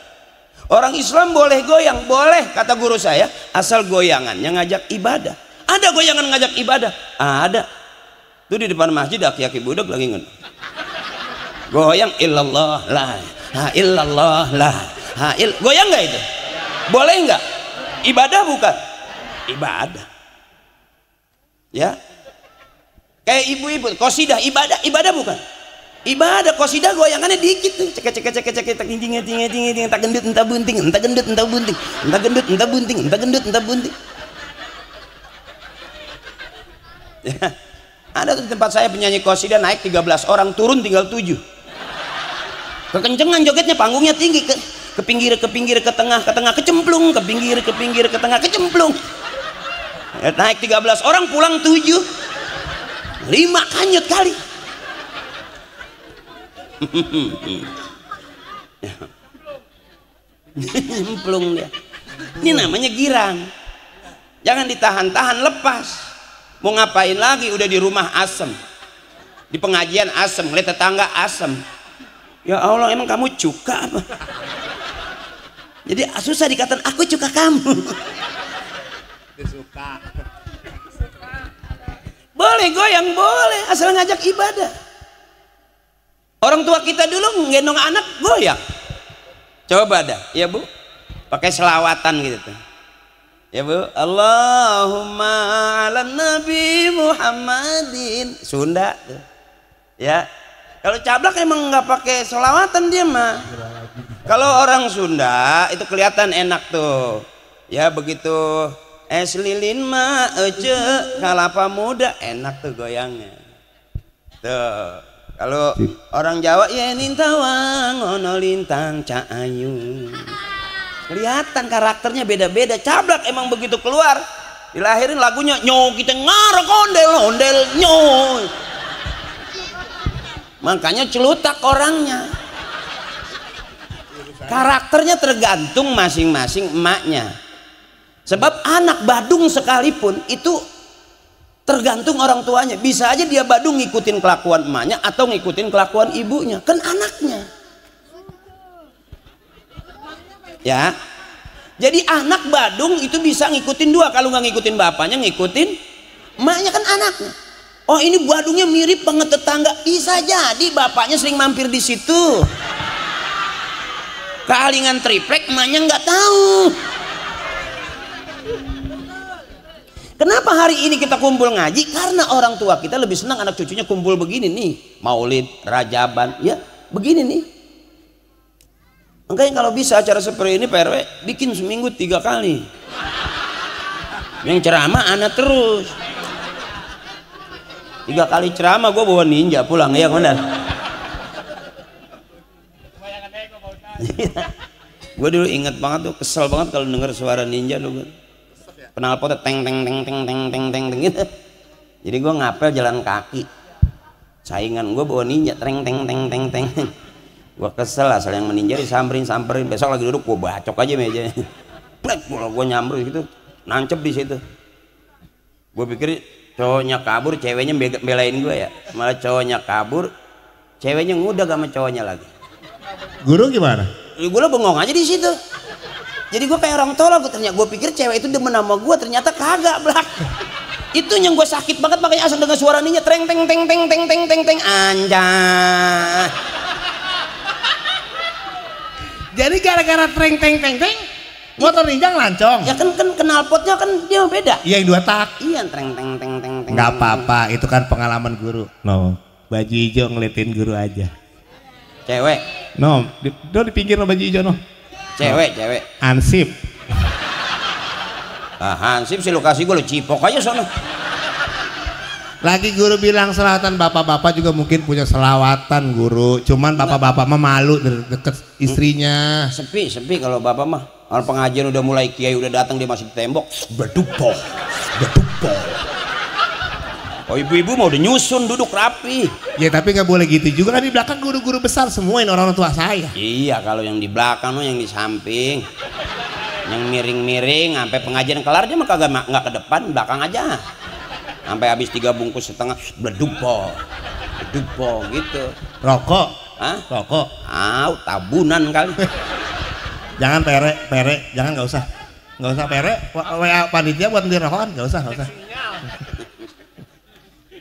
A: Orang Islam boleh goyang, boleh, kata guru saya, asal goyangan yang ngajak ibadah. Ada goyangan ngajak ibadah, ada. Tuh di depan masjid aki-aki budak lagi goyang illallah la illallah la. Goyang nggak itu? Boleh nggak? Ibadah bukan? Ibadah. Ya. Kayak ibu-ibu, qasidah ibadah bukan? Ibadah, qasidah goyangannya dikit tuh. Cek tinggi tak gendut entah bunting. Ya. Ada tuh tempat saya penyanyi qasidah naik 13 orang, turun tinggal 7. Kekencengan jogetnya, panggungnya tinggi, ke pinggir, ke tengah, kecemplung, ke pinggir, ke tengah, kecemplung. Ya, naik 13 orang, pulang 7. 5 kanyut kali. Nyemplung dia. Ini namanya girang. Jangan ditahan-tahan, lepas. Mau ngapain lagi, udah di rumah asem. Di pengajian asem, lihat tetangga asem. Ya Allah, emang kamu cuka apa? Jadi susah dikatakan aku cuka kamu.
B: Suka.
A: Boleh goyang, boleh, asal ngajak ibadah. Orang tua kita dulu nggendong anak goyang. Coba dah, ya Bu, pakai selawatan gitu tuh. Ya Bu, Allahumma ala Nabi Muhammadin. Sunda tuh. Ya. Kalau cablak emang nggak pakai sholawatan dia mah. Kalau orang Sunda itu kelihatan enak tuh. Ya begitu es lilin mah ece kalapa muda enak tuh goyangnya. Tuh. Kalau orang Jawa ya nintawang ono lintang caayu. Kelihatan karakternya beda-beda. Cablak emang begitu keluar dilahirin lagunya nyo kita ngarok ondel nyo. Makanya celutak orangnya. Karakternya tergantung masing-masing emaknya. Sebab anak badung sekalipun itu tergantung orang tuanya. Bisa aja dia badung ngikutin kelakuan emaknya atau ngikutin kelakuan ibunya. Kan anaknya. Ya. Jadi anak badung itu bisa ngikutin dua. Kalau nggak ngikutin bapaknya, ngikutin emaknya, kan anaknya. Oh ini badungnya mirip banget tetangga, bisa jadi bapaknya sering mampir di situ. Kealingan triplek emaknya nggak tahu. Kenapa hari ini kita kumpul ngaji? Karena orang tua kita lebih senang anak cucunya kumpul begini nih, maulid, rajaban, ya begini nih. Makanya kalau bisa acara seperti ini Pak RW bikin seminggu 3 kali. Yang ceramah anak terus. 3 kali ceramah gue bawa ninja pulang ya benar. Gue dulu inget banget tuh, kesel banget kalau denger suara ninja dulu. Knalpotnya teng teng teng teng teng teng teng teng gitu. Jadi gue ngapel jalan kaki. Saingan gue bawa ninja teng teng teng teng teng. Gue kesel asal yang meninja disamperin. Besok lagi duduk gue bacok aja mejanya. Plek gue nyamber gitu, nancep di situ. Gue pikir cowoknya kabur, ceweknya belain gue ya. Malah cowoknya kabur, ceweknya ngudag sama cowoknya lagi.
B: Guru gimana?
A: Gue bengong aja di situ. Jadi gue kayak orang tolol. Gue pikir cewek itu demen sama gue, ternyata kagak belak. Itu yang gue sakit banget, makanya asal dengar suara ninja treng teng teng teng teng teng teng teng anjay.
B: Jadi gara-gara treng teng teng teng motor ninja ngelancong.
A: Ya kan knalpotnya kan dia beda.
B: Iya yang 2 tak.
A: Iya treng teng teng teng teng.
B: Nggak apa-apa, itu kan pengalaman guru. No, baju hijau ngeliatin guru aja.
A: Cewek.
B: No, di pinggir no baju hijau no.
A: Cewek.
B: Ansip.
A: Ah Hansip sih lu kasih gue, lu cipok aja sono.
B: Lagi guru bilang selawatan, bapak-bapak juga mungkin punya selawatan guru. Cuman bapak-bapak mah malu deket istrinya.
A: Sepi kalau bapak mah. Orang pengajian udah mulai, kiai udah datang dia masih di tembok. Berdupo. Oh ibu-ibu mau udah nyusun duduk rapi.
B: Ya tapi nggak boleh gitu juga, kan di belakang guru-guru besar semua ini orang tua saya.
A: Iya kalau yang di belakang no, yang di samping, yang miring-miring sampai pengajian kelar dia mah kagak nggak ke depan, belakang aja. Sampai habis 3 bungkus setengah berdupo gitu.
B: Rokok?
A: Hah?
B: Rokok?
A: Tabunan kali.
B: Jangan pere, jangan, nggak usah pere. WA panitia buat beli rokokan, nggak usah.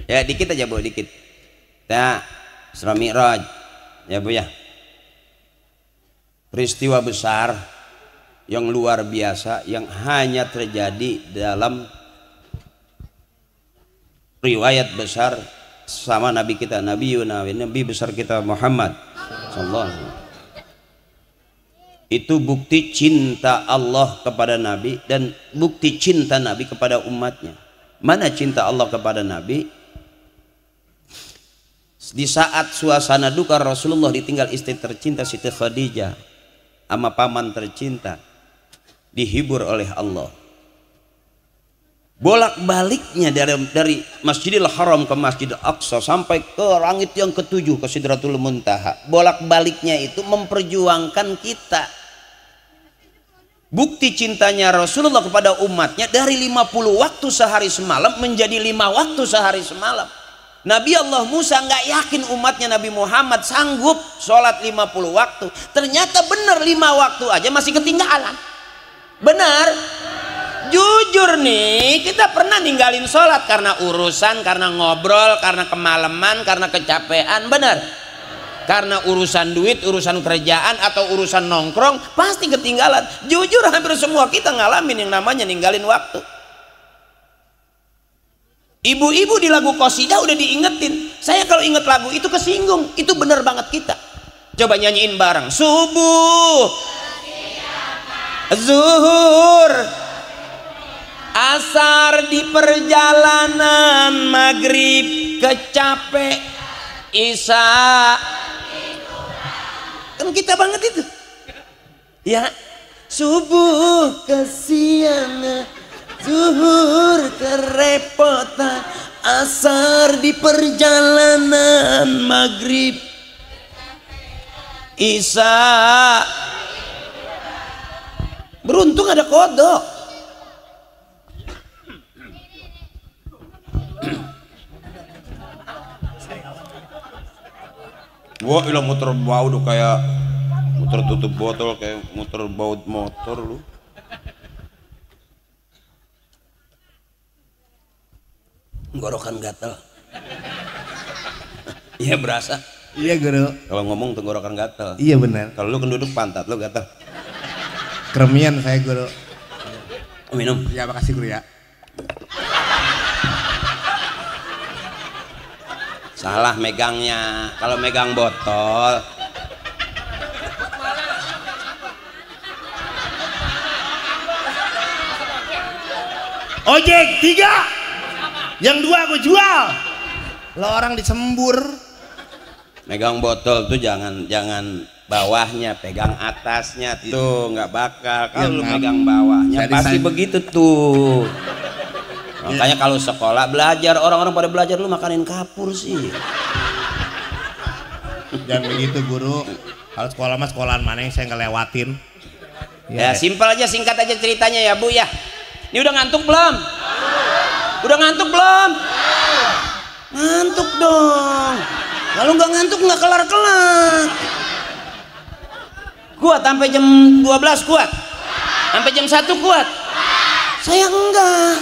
A: Ya dikit aja Bu, dikit. Ya Isra Mi'raj ya Bu ya. Peristiwa besar yang luar biasa yang hanya terjadi dalam riwayat besar sama Nabi kita, Nabi besar kita Muhammad sallallahu alaihi wasallam. Itu bukti cinta Allah kepada Nabi dan bukti cinta Nabi kepada umatnya. Mana cinta Allah kepada Nabi? Di saat suasana duka Rasulullah ditinggal istri tercinta Siti Khadijah sama paman tercinta, dihibur oleh Allah. Bolak-baliknya dari Masjidil Haram ke Masjidil Aqsa sampai ke langit yang ke-7 ke Sidratul Muntaha. Bolak-baliknya itu memperjuangkan kita. Bukti cintanya Rasulullah kepada umatnya dari 50 waktu sehari semalam menjadi 5 waktu sehari semalam. Nabi Allah Musa nggak yakin umatnya Nabi Muhammad sanggup sholat 50 waktu. Ternyata benar 5 waktu aja masih ketinggalan. Benar. Jujur nih, kita pernah ninggalin sholat karena urusan, karena ngobrol, karena kemalaman, karena kecapean. Benar. karena urusan duit, urusan kerjaan atau urusan nongkrong pasti ketinggalan. Jujur hampir semua kita ngalamin yang namanya ninggalin waktu. Ibu-ibu di lagu qasidah udah diingetin. Saya kalau inget lagu itu kesinggung. Itu bener banget kita. Coba nyanyiin bareng. Subuh, zuhur, asar di perjalanan, maghrib kecapek, isya. Kan kita banget itu. Ya, subuh kesiangan, zuhur kerepotan, asar di perjalanan, maghrib isya. Beruntung ada kodok. Gua ilang muter bau udah kayak muter tutup botol, kayak muter baut motor lu. Tenggorokan gatel. Iya berasa.
B: Iya guru.
A: Kalau ngomong tenggorokan gatel.
B: Iya benar.
A: Kalau lu kenduduk pantat lu gatel.
B: Keremian saya guru.
A: Minum.
B: Ya makasih guru ya.
A: Salah megangnya. Kalau megang botol.
B: Ojek 3. Yang 2 aku jual. Lo orang disembur.
A: Megang botol tuh jangan bawahnya, pegang atasnya tuh nggak bakal. Kalau lu megang bawahnya pasti begitu tuh. Makanya kalau sekolah belajar, orang-orang pada belajar, lu makanin kapur sih.
B: Jangan begitu guru. Kalau sekolah mah sekolahan mana yang saya ngelewatin.
A: Ya simpel aja, singkat aja ceritanya ya Bu ya. Ini udah ngantuk belum? Udah ngantuk belum? Ngantuk dong. Kalau nggak ngantuk nggak kelar-kelar. Kuat sampai jam 12 kuat. Sampai jam 1 kuat. Saya enggak.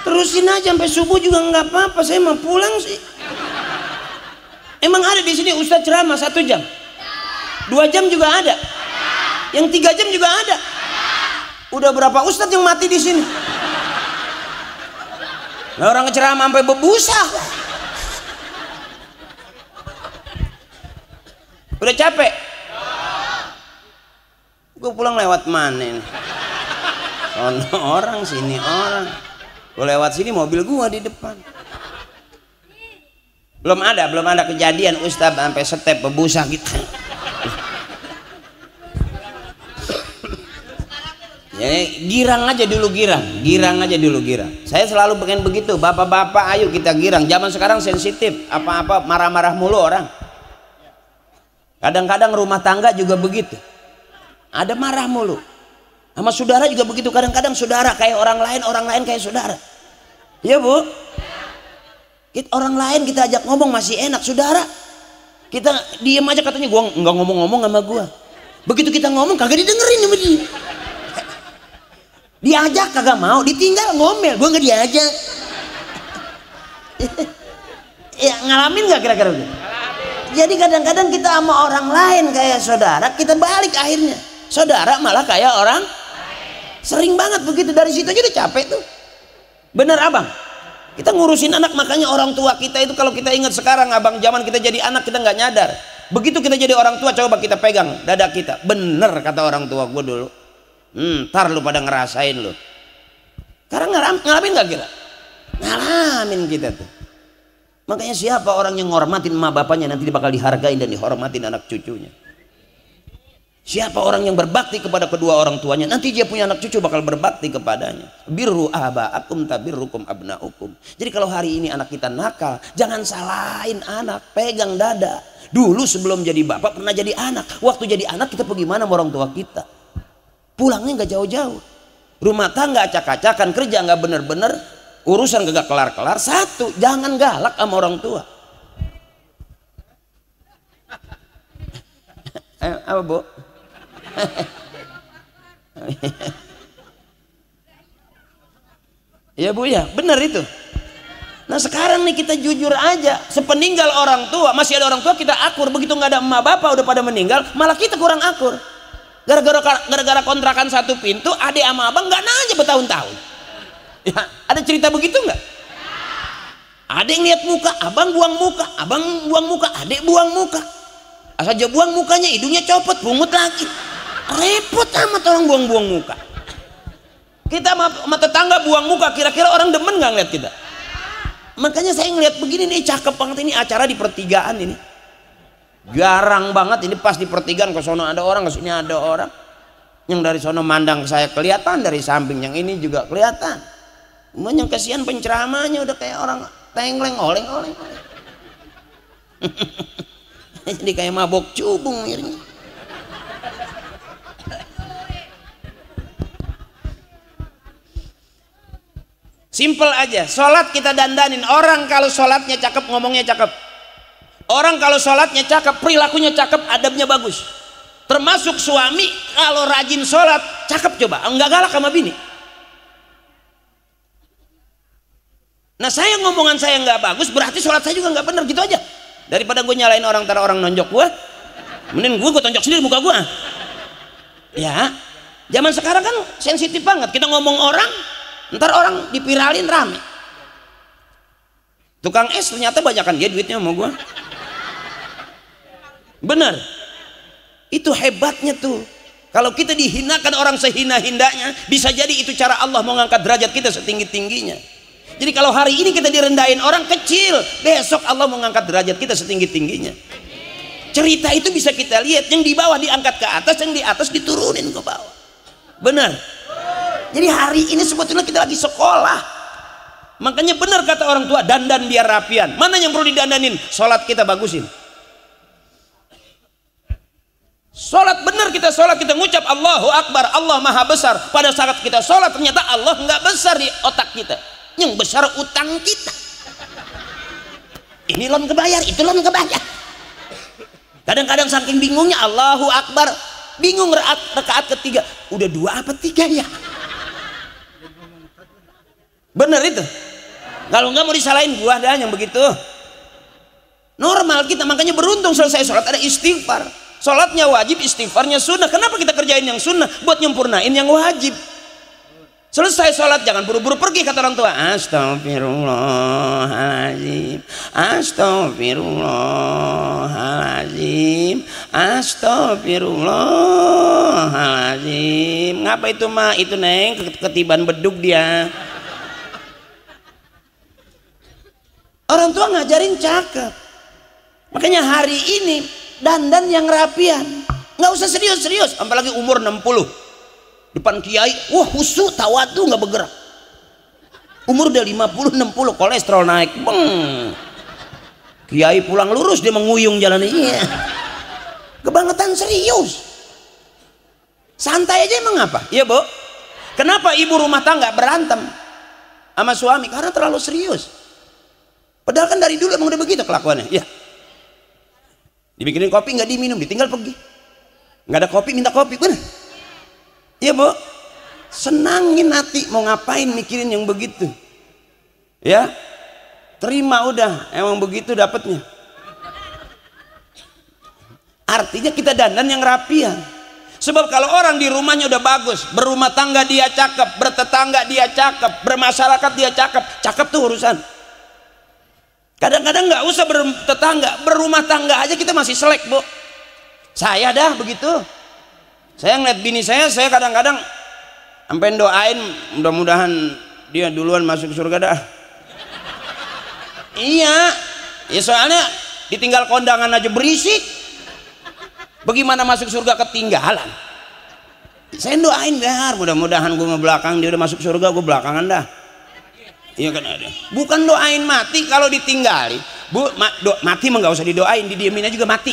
A: Terusin aja sampai subuh juga nggak apa-apa. Saya mau pulang sih. Emang ada di sini Ustadz ceramah 1 jam, 2 jam juga ada, yang 3 jam juga ada. Udah berapa Ustadz yang mati di sini? Nah, orang ceramah sampai berbusa. Udah capek. Gue pulang lewat mana nih? Sono orang, sini orang. Gue lewat sini mobil gua di depan. Belum ada kejadian Ustadz sampai step berbusa gitu. Ya, girang aja dulu girang aja dulu. Saya selalu pengen begitu, bapak-bapak ayo kita girang. Zaman sekarang sensitif, apa-apa marah-marah mulu orang. Kadang-kadang rumah tangga juga begitu, ada marah mulu. Sama saudara juga begitu, kadang-kadang saudara kayak orang lain kayak saudara. Iya Bu, orang lain kita ajak ngomong masih enak, saudara kita diem aja katanya gua nggak ngomong-ngomong sama gua. Begitu kita ngomong kagak didengerin sama dia. Diajak kagak mau, ditinggal ngomel, gua nggak diajak. Ya ngalamin nggak kira-kira gitu? Jadi kadang-kadang kita sama orang lain kayak saudara, kita balik akhirnya saudara malah kayak orang. Sering banget begitu, dari situ aja udah capek tuh. Bener abang? Kita ngurusin anak, makanya orang tua kita itu kalau kita ingat sekarang abang, zaman kita jadi anak kita nggak nyadar. Begitu kita jadi orang tua coba kita pegang dada kita. Bener kata orang tua gue dulu. Ntar lu pada ngerasain lu. Sekarang ngalamin nggak kira? Ngalamin kita tuh. Makanya siapa orang yang ngormatin emak bapaknya nanti dia bakal dihargain dan dihormatin anak cucunya. Siapa orang yang berbakti kepada kedua orang tuanya nanti dia punya anak cucu bakal berbakti kepadanya. Birru aba'akum tabirrukum abna'ukum. Jadi kalau hari ini anak kita nakal, jangan salahin anak, pegang dada. Dulu sebelum jadi bapak pernah jadi anak. Waktu jadi anak kita pergi mana sama orang tua kita? Pulangnya nggak jauh-jauh. Rumah tangga acak-acakan, kerja nggak bener-bener, urusan gak kelar-kelar. Satu, jangan galak sama orang tua. Apa Bu? Ya Bu ya, benar itu. Nah sekarang nih kita jujur aja, sepeninggal orang tua, masih ada orang tua kita akur, begitu nggak ada emak bapak udah pada meninggal, malah kita kurang akur. Gara-gara kontrakan satu pintu, adik sama abang nggak nanya bertahun-tahun. Ya, ada cerita begitu nggak? Adik ngeliat muka, abang buang muka, adik buang muka. Asal aja buang mukanya, hidungnya copot, pungut lagi. Repot amat orang buang-buang muka. Kita sama tetangga buang muka, kira-kira orang demen nggak ngeliat kita? Makanya saya ngeliat begini nih, cakep banget ini acara di pertigaan ini. Jarang banget ini pas di pertigaan, ke sono ada orang, ke sini ada orang. Yang dari sono mandang saya kelihatan, dari samping yang ini juga kelihatan. Cuman yang kasihan penceramahnya udah kayak orang tengleng oleng-oleng. Jadi kayak mabok cubung mirnya. Simple aja, sholat kita dandanin. Orang kalau sholatnya cakep, ngomongnya cakep. Orang kalau sholatnya cakep, perilakunya cakep, adabnya bagus. Termasuk suami kalau rajin sholat, cakep coba, enggak galak sama bini. Nah saya ngomongan saya nggak bagus, berarti sholat saya juga nggak benar, gitu aja. Daripada gue nyalain orang, ntar orang nonjok gue, mending gue tonjok sendiri muka gue. Ya, zaman sekarang kan sensitif banget, kita ngomong orang, ntar orang dipiralin rame. Tukang es ternyata banyakan dia duitnya sama gua. Bener, itu hebatnya tuh. Kalau kita dihinakan orang sehina-hinanya, bisa jadi itu cara Allah mau ngangkat derajat kita setinggi-tingginya. Jadi kalau hari ini kita direndahin orang kecil, besok Allah mau ngangkat derajat kita setinggi-tingginya. Cerita itu bisa kita lihat, yang di bawah diangkat ke atas, yang di atas diturunin ke bawah. Bener. Jadi hari ini sebetulnya kita lagi sekolah. Makanya benar kata orang tua, dandan biar rapian. Mana yang perlu didandanin? Sholat kita bagusin. Sholat benar, kita sholat, kita ngucap Allahu Akbar, Allah Maha Besar. Pada saat kita sholat ternyata Allah nggak besar di otak kita, yang besar utang kita. Ini loan kebayar, itu loan kebayar. Kadang-kadang saking bingungnya Allahu Akbar, bingung rakaat ketiga, udah 2 apa 3 ya? Bener itu. Kalau nggak mau disalahin gua dah yang begitu. Normal kita, makanya beruntung selesai sholat ada istighfar. Sholatnya wajib, istighfarnya sunnah. Kenapa kita kerjain yang sunnah? Buat nyempurnain yang wajib. Selesai sholat jangan buru-buru pergi, kata orang tua. Astagfirullahaladzim, astagfirullahaladzim, astagfirullahaladzim. Ngapa itu mah? Itu neng ketiban beduk dia. Orang tua ngajarin cakep. Makanya hari ini dandan yang rapian, nggak usah serius-serius, apalagi umur 60 depan kiai, wah khusyuk tawadu nggak bergerak. Umur udah 50-60 kolesterol naik, beng. Kiai pulang lurus dia menguyung jalan ini. Kebangetan serius. Santai aja emang apa? Iya bu. Kenapa ibu rumah tangga berantem sama suami? Karena terlalu serius. Padahal kan dari dulu emang udah begitu kelakuannya. Ya. Dibikinin kopi nggak diminum, ditinggal pergi. Nggak ada kopi minta kopi, bener? Iya bu. Senangin hati, mau ngapain mikirin yang begitu? Ya. Terima udah, emang begitu dapetnya. Artinya kita dandan yang rapian. Sebab kalau orang di rumahnya udah bagus, berumah tangga dia cakep, bertetangga dia cakep, bermasyarakat dia cakep, cakep tuh urusan. Kadang-kadang nggak usah bertetangga, berumah tangga aja kita masih selek bu. Saya dah begitu. Saya ngeliat bini saya kadang-kadang sampai doain mudah-mudahan dia duluan masuk surga dah. Iya, ya soalnya ditinggal kondangan aja berisik. Bagaimana masuk surga ketinggalan? Saya doain biar mudah-mudahan gue ngebelakang dia udah masuk surga, gue belakangan dah. Iya kan ada. Bukan doain mati kalau ditinggali. Bu, mati mah nggak usah didoain, didiemin aja juga mati.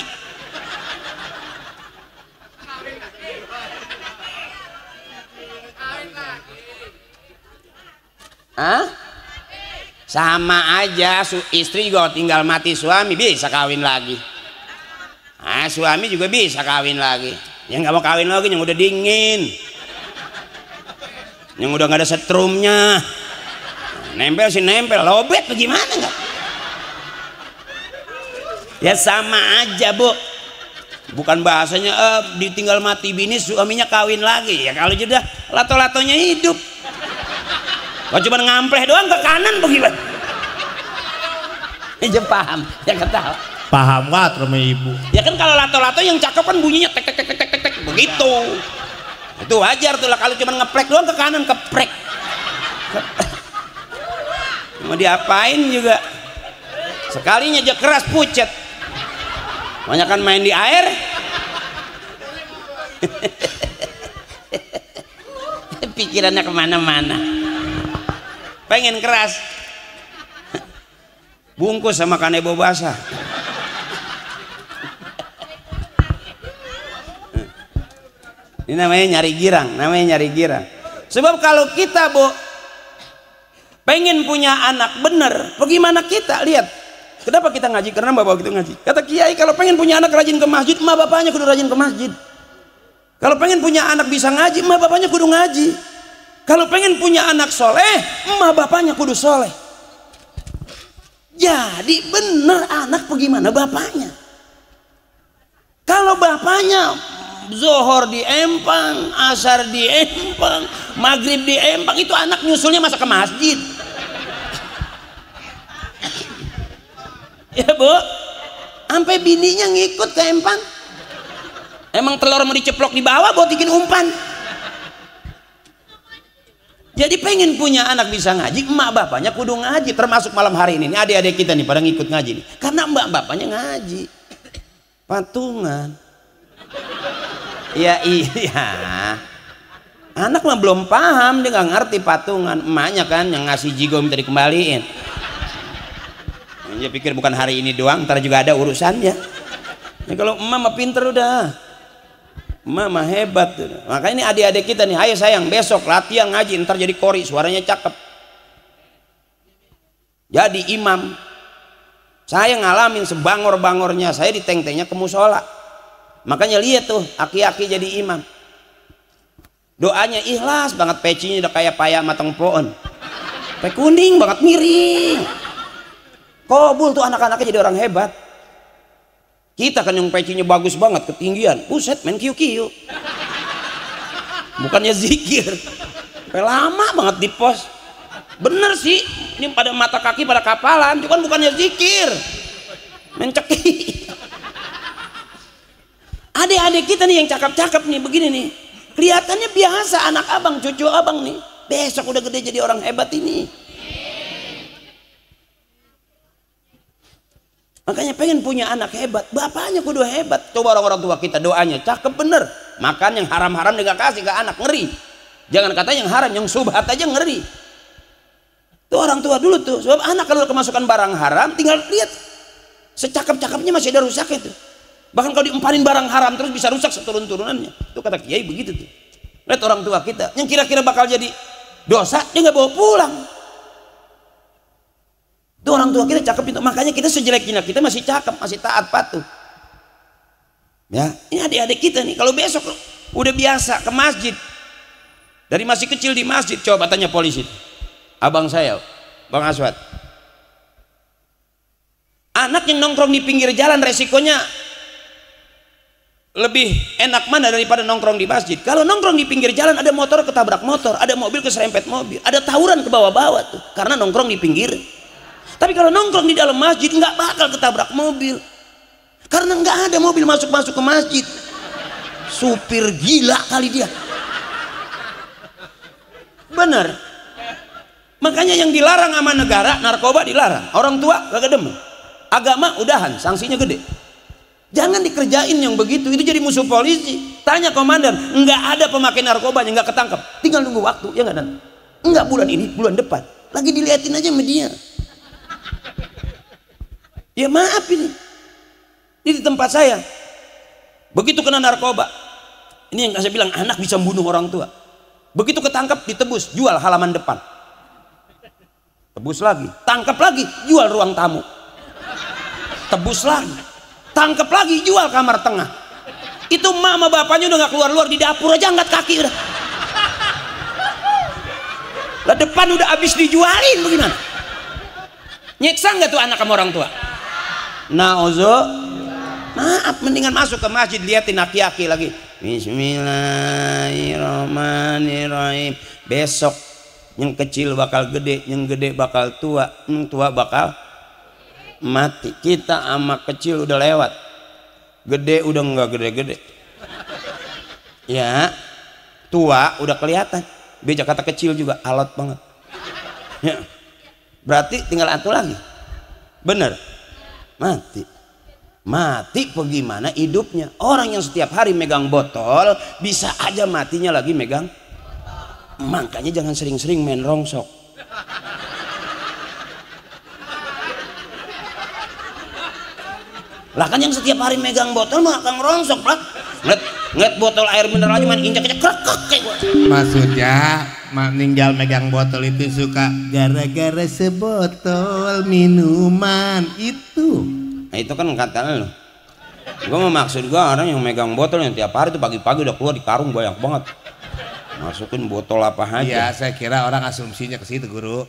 A: Hah? Sama aja, istri juga tinggal mati suami bisa kawin lagi. Ah, suami juga bisa kawin lagi. Yang nggak mau kawin lagi yang udah dingin, yang udah nggak ada setrumnya. Nempel sih nempel, lobet tuh gimana nggak? Ya sama aja bu. Bukan bahasanya ditinggal mati bini suaminya kawin lagi. Ya kalau sudah lato-latonya hidup. Kalau cuma ngampleh doang ke kanan bagaimana? Ya paham, ya ketawa.
B: Paham banget sama ibu.
A: Ya kan kalau lato-lato yang cakep kan bunyinya tek tek tek tek tek tek begitu. Itu wajar tuh lah kalau cuma ngeplek doang ke kanan keprek. Mau diapain juga? Sekalinya aja keras pucet. Banyak kan main di air. Pikirannya kemana-mana. Pengen keras. Bungkus sama kanebo basah. Ini namanya nyari girang, sebab kalau kita bu pengen punya anak bener, bagaimana kita lihat? Kenapa kita ngaji? Karena bapak kita ngaji. Kata kiai kalau pengen punya anak rajin ke masjid, emak bapaknya kudu rajin ke masjid. Kalau pengen punya anak bisa ngaji, emak bapaknya kudu ngaji. Kalau pengen punya anak soleh, emak bapaknya kudu soleh. Jadi bener anak bagaimana bapaknya. Kalau bapaknya Zohor di Empang, Asar di Empang, Maghrib di Empang, itu anak nyusulnya masa ke masjid? Ya bu, sampai bininya ngikut ke Empang. Emang telur mau diceplok di bawah buat bikin umpan. Jadi pengen punya anak bisa ngaji, emak bapaknya kudu ngaji. Termasuk malam hari ini adik-adik kita nih pada ngikut ngaji nih, karena emak bapaknya ngaji. Patungan. Ya iya, anak mah belum paham, dia nggak ngerti patungan. Emaknya kan yang ngasih jigo minta dikembaliin. Dia pikir bukan hari ini doang, ntar juga ada urusannya. Ya, kalau emak mah pinter udah, emak mah hebat. Makanya ini adik-adik kita nih, ayo sayang besok latihan ngaji, ntar jadi kori, suaranya cakep. Jadi imam. Saya ngalamin sebangor-bangornya, saya di teng-tengnya ke musola. Makanya lihat tuh aki-aki jadi imam, doanya ikhlas banget, pecinya udah kayak paya matang pohon, kayak kuning banget miring, kobul tuh anak-anaknya jadi orang hebat. Kita kan yang pecinya bagus banget ketinggian, buset main kiu-kiu, bukannya zikir, kayak lama banget di pos. Bener sih, ini pada mata kaki pada kapalan, cuman bukannya zikir, main ceki. Adik-adik kita nih yang cakep-cakep nih begini nih, kelihatannya biasa, anak abang cucu abang nih, besok udah gede jadi orang hebat ini. Makanya pengen punya anak hebat, bapaknya kudu hebat. Coba orang-orang tua kita doanya cakep bener, makan yang haram-haram dia gak kasih ke anak, ngeri. Jangan kata yang haram, yang subhat aja ngeri. Tuh orang tua dulu tuh, sebab anak kalau kemasukan barang haram tinggal lihat, secakep-cakepnya masih ada rusaknya tuh. Bahkan kalau diempanin barang haram terus bisa rusak seturun-turunannya. Itu kata kiai begitu tuh. Lihat orang tua kita yang kira-kira bakal jadi dosa, dia nggak bawa pulang. Itu orang tua kita cakep itu. Makanya kita sejelek-jelek kita masih cakep, masih taat patuh. Ya, ini adik-adik kita nih. Kalau besok udah biasa ke masjid, dari masih kecil di masjid, coba tanya polisi. Abang saya, Bang Aswad. Anak yang nongkrong di pinggir jalan resikonya lebih enak mana daripada nongkrong di masjid? Kalau nongkrong di pinggir jalan ada motor ketabrak motor, ada mobil keserempet mobil, ada tawuran ke bawah-bawah tuh karena nongkrong di pinggir. Tapi kalau nongkrong di dalam masjid nggak bakal ketabrak mobil karena nggak ada mobil masuk-masuk ke masjid. Supir gila kali dia. Bener. Makanya yang dilarang sama negara, narkoba dilarang. Orang tua kagak demen. Agama udahan, sanksinya gede. Jangan dikerjain yang begitu, itu jadi musuh polisi. Tanya komandan, nggak ada pemakai narkoba yang nggak ketangkep, tinggal nunggu waktu, ya nggak dan? Nggak bulan ini, bulan depan. Lagi diliatin aja media. Ya maaf ini di tempat saya, begitu kena narkoba, ini yang saya bilang anak bisa membunuh orang tua. Begitu ketangkep ditebus, jual halaman depan. Tebus lagi, tangkap lagi, jual ruang tamu. Tebus lagi. Tangkep lagi, jual kamar tengah. Itu mama bapaknya udah gak keluar-luar, di dapur aja angkat kaki udah. Lah depan udah habis dijualin bagaimana? Nyiksa nggak tuh anak sama orang tua? Maaf, mendingan masuk ke masjid liatin aki-aki lagi. Bismillahirrahmanirrahim. Besok yang kecil bakal gede, yang gede bakal tua, yang tua bakal mati. Kita sama kecil udah lewat, gede udah nggak gede-gede. Ya, tua udah kelihatan. Beja kata kecil juga alot banget. Ya. Berarti tinggal atu lagi. Bener, mati bagaimana hidupnya. Orang yang setiap hari megang botol bisa aja matinya lagi megang. Makanya jangan sering-sering main rongsok. Lah kan yang setiap hari megang botol mah akan rongsok lah. Ngeliat botol air mineral aja main injak aja krekek kayak gua. Maksudnya meninggal megang botol itu suka gara-gara sebotol minuman itu. Nah itu kan kata lu. Gue mau maksud gue orang yang megang botol yang tiap hari tuh pagi-pagi udah keluar di karung banyak banget. Masukin botol apa aja. Iya, saya kira orang asumsinya ke situ, Guru.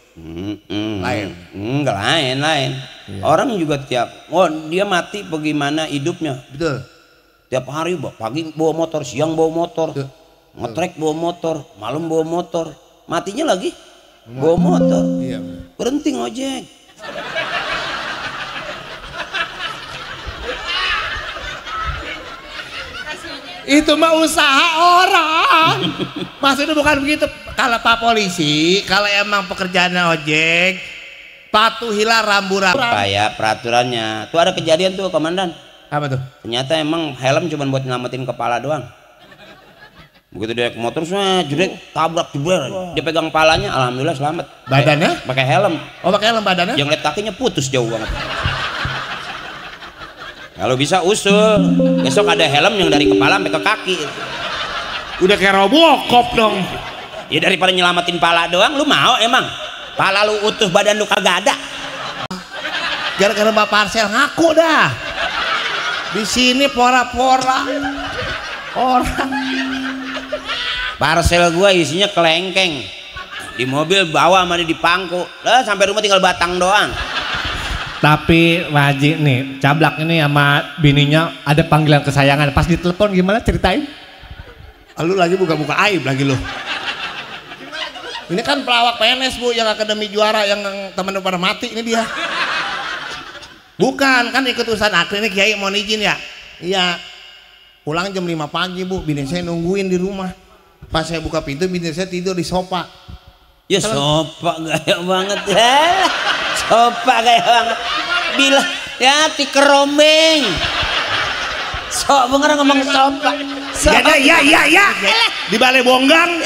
A: Lain. Enggak lain. Iya. Orang juga dia mati bagaimana hidupnya. Betul. Tiap hari pagi bawa motor, siang bawa motor. Ngetrek bawa motor, malam bawa motor. Matinya lagi bawa motor. Iya. Berhenti ngojek. Itu mah usaha orang. Maksudnya bukan begitu. Kalau Pak Polisi, kalau emang pekerjaannya ojek, patuhilah rambu-rambu. Apa ya peraturannya? Tuh ada kejadian tuh, Komandan. Apa tuh? Ternyata emang helm cuma buat nyelamatin kepala doang. Begitu dia ke motor, jedek tabrak jebret. Dia pegang palanya, alhamdulillah selamat. Badannya? Pakai helm. Oh, pakai helm badannya? Yang lihat kakinya putus jauh banget. Kalau bisa usul, besok ada helm yang dari kepala sampai ke kaki. Udah kayak Robocop dong. Ya daripada nyelamatin pala doang, lu mau emang? Pala lu utuh, badan lu kagak ada. Gara-gara Mbak Parcel ngaku dah. Di sini pora-pora orang. Parcel gua isinya kelengkeng. Di mobil bawa sama dia di pangku. Lah sampai rumah tinggal batang doang. Tapi Haji nih, Cablak ini sama bininya ada panggilan kesayangan. Pas ditelepon gimana ceritain? Lu lagi buka-buka aib lagi lu. Ini kan pelawak PNS Bu, yang akademi juara, yang temen pada mati ini dia. Bukan, kan ikut urusan akri ini Kiai mau izin ya? Iya. Pulang jam 5 pagi Bu, bini saya nungguin di rumah. Pas saya buka pintu, bini saya tidur di sofa. Ya sofa gaya banget ya. Sofa gaya banget. Bila ya tikerombeng. Sok bener ngomong sofa. Ya. Di balai bonggang.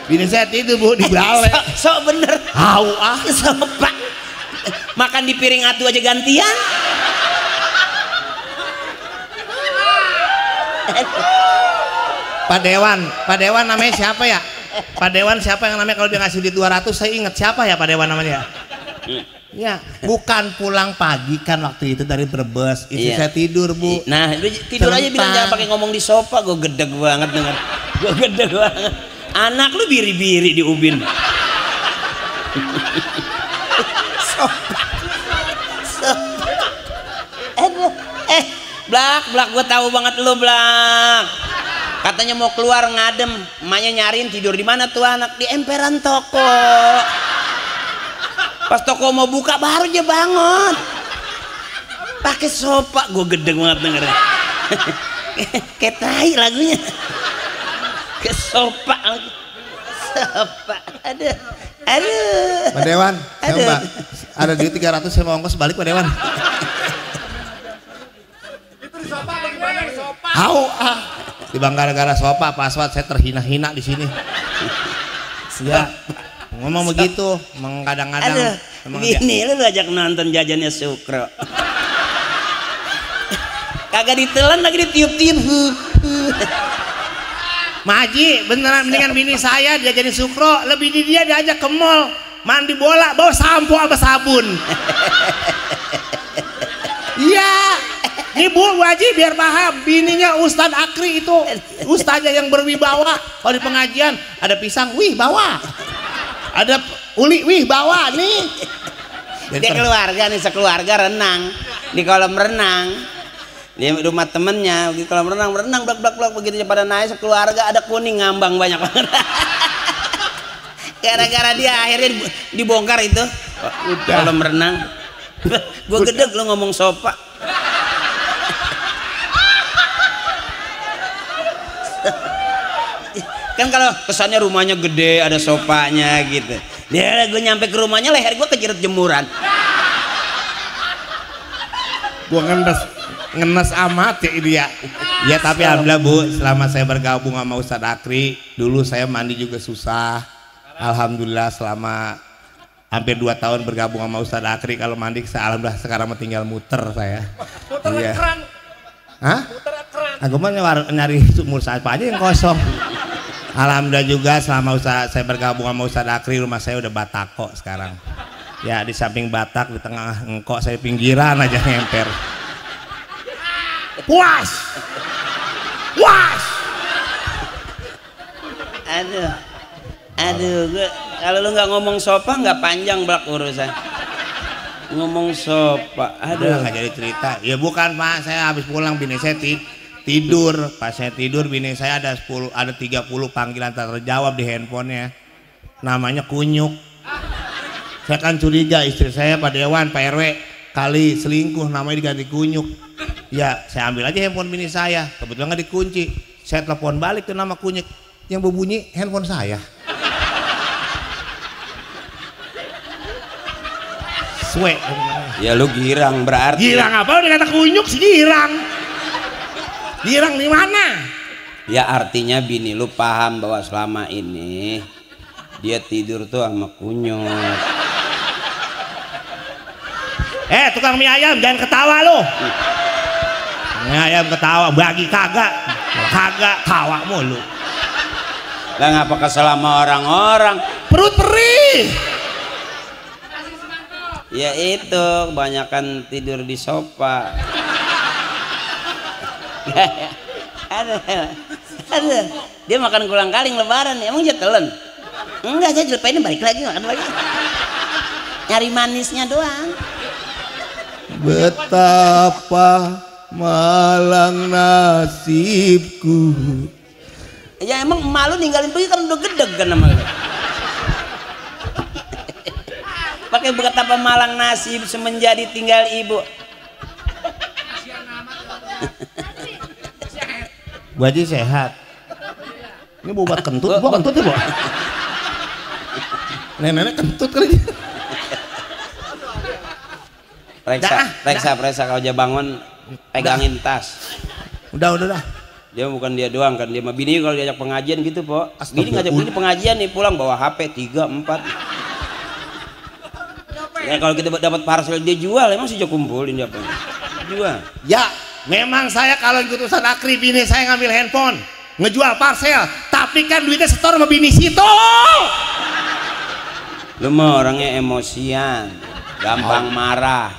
A: Bini saya tidur Bu di balai. Sok bener. Sofa. Makan di piring atu aja gantian. Pak Dewan namanya siapa ya? Pak Dewan siapa yang namanya, kalau dia ngasih duit 200 saya ingat siapa ya Pak Dewan namanya? Ya, bukan pulang pagi kan waktu itu dari Brebes. Istri saya tidur Bu. Nah, tidur aja bilang jangan pakai ngomong di sofa. Gue gedeg banget denger. Gue gedeg banget. Anak lu biri-biri di ubin. Sofa. Blak, gue tahu banget lu Blak. Katanya mau keluar ngadem, emaknya nyariin tidur di mana tuh anak, di emperan toko. Pas toko mau buka baru aja bangun. Pakai sofa, gue gedeng banget dengerin. Kayak tai lagunya. Ke sofa lagi. Sofa. Aduh. Pak Dewan, coba ada duit 300 saya mau ongkos balik Pak Dewan. Itu di sofa bagaimana di sofa? Di bang gara-gara sofa password saya terhina-hina di sini. Ya, ngomong begitu, kadang-kadang. Gini lu ajak nonton Jajannya Sukro. Kagak ditelan lagi ditiup-tiup. Maji, beneran mendingan bini saya Jajannya Sukro, lebih di dia diajak ke mall, mandi bola, bawa sampo sama sabun. Iya. Nih Bu Haji biar paham, bininya Ustadz Akri itu ustaznya yang berwibawa. Kalau di pengajian ada pisang, wih bawa.
B: Ada uli, wih bawa nih.
A: Dia keluarga nih, sekeluarga renang di kolam renang. Di rumah temennya di kolam renang blak begitu pada naik sekeluarga ada kuning ngambang banyak banget. Gara-gara dia akhirnya dibongkar itu kolam renang. Gue gedeg lo ngomong sopa. Kan kalau kesannya rumahnya gede ada sopanya gitu. Dia gue nyampe ke rumahnya leher gue kejerat jemuran.
B: Gue ngenes amat ya ini ya. Ya tapi alhamdulillah Bu, selama saya bergabung sama Ustadz Akri, dulu saya mandi juga susah. Alhamdulillah selama hampir 2 tahun bergabung sama Ustadz Akri, kalau mandi saya alhamdulillah sekarang tinggal muter saya. Muter keran. Hah? Muter keran. Aku mah nyari sumur apa aja yang kosong. Alhamdulillah juga selama saya bergabung sama Ustadz Akri, rumah saya udah batako sekarang. Ya di samping batak, di tengah engkok, saya pinggiran aja ngemper. Puas.
A: Aduh, kalau lu nggak ngomong sopa nggak panjang belak urusan. Ngomong sopa, aduh
B: nggak jadi cerita. Ya bukan Pak, saya habis pulang bini saya tidur. Pas saya tidur bini saya ada 30 panggilan tak terjawab di handphonenya. Namanya kunyuk. Saya kan curiga istri saya Pak Dewan, Pak RW kali selingkuh namanya diganti kunyuk. Ya saya ambil aja handphone bini saya, kebetulan nggak dikunci. Saya telepon balik tuh nama kunyuk, yang berbunyi handphone saya. Swe.
A: Ya lu girang berarti.
B: Girang apa udah kata kunyuk sih girang. Girang di mana?
A: Ya artinya bini lu paham bahwa selama ini dia tidur tuh sama kunyuk.
B: Tukang mie ayam jangan ketawa lu. Mie ayam ketawa bagi kagak tawa mulu.
A: Lah ngapa kesel sama orang-orang?
B: Perut perih.
A: Ya itu kebanyakan tidur di sofa. Aduh, dia makan kulang kaling lebaran, emang dia telan? Enggak, saya jelepain balik lagi makan lagi. Nyari manisnya doang.
B: Betapa malang nasibku.
A: Ya emang malu ninggalin pergi kan udah gedeg kan sama lu. Pakai betapa malang nasib semenjak ditinggal ibu.
B: Bu Haji sehat. Ini mau buat kentut, Bu kentut ya Bu. Nenek kentut kali.
A: Reksa kalau dia bangun pegangin tas.
B: Udah.
A: Dia bukan dia doang kan, dia sama bini kalau diajak pengajian gitu Po. Bini ngajak bini pengajian nih pulang bawa HP 3, 4. Ya kalau kita dapat parcel dia jual, emang sih kumpulin dia apa? Jual.
B: Ya, memang saya kalau ikut Ustadz Akri bini saya ngambil handphone, ngejual parcel, tapi kan duitnya setor sama bini situ.
A: Lu mah orangnya emosian, gampang marah,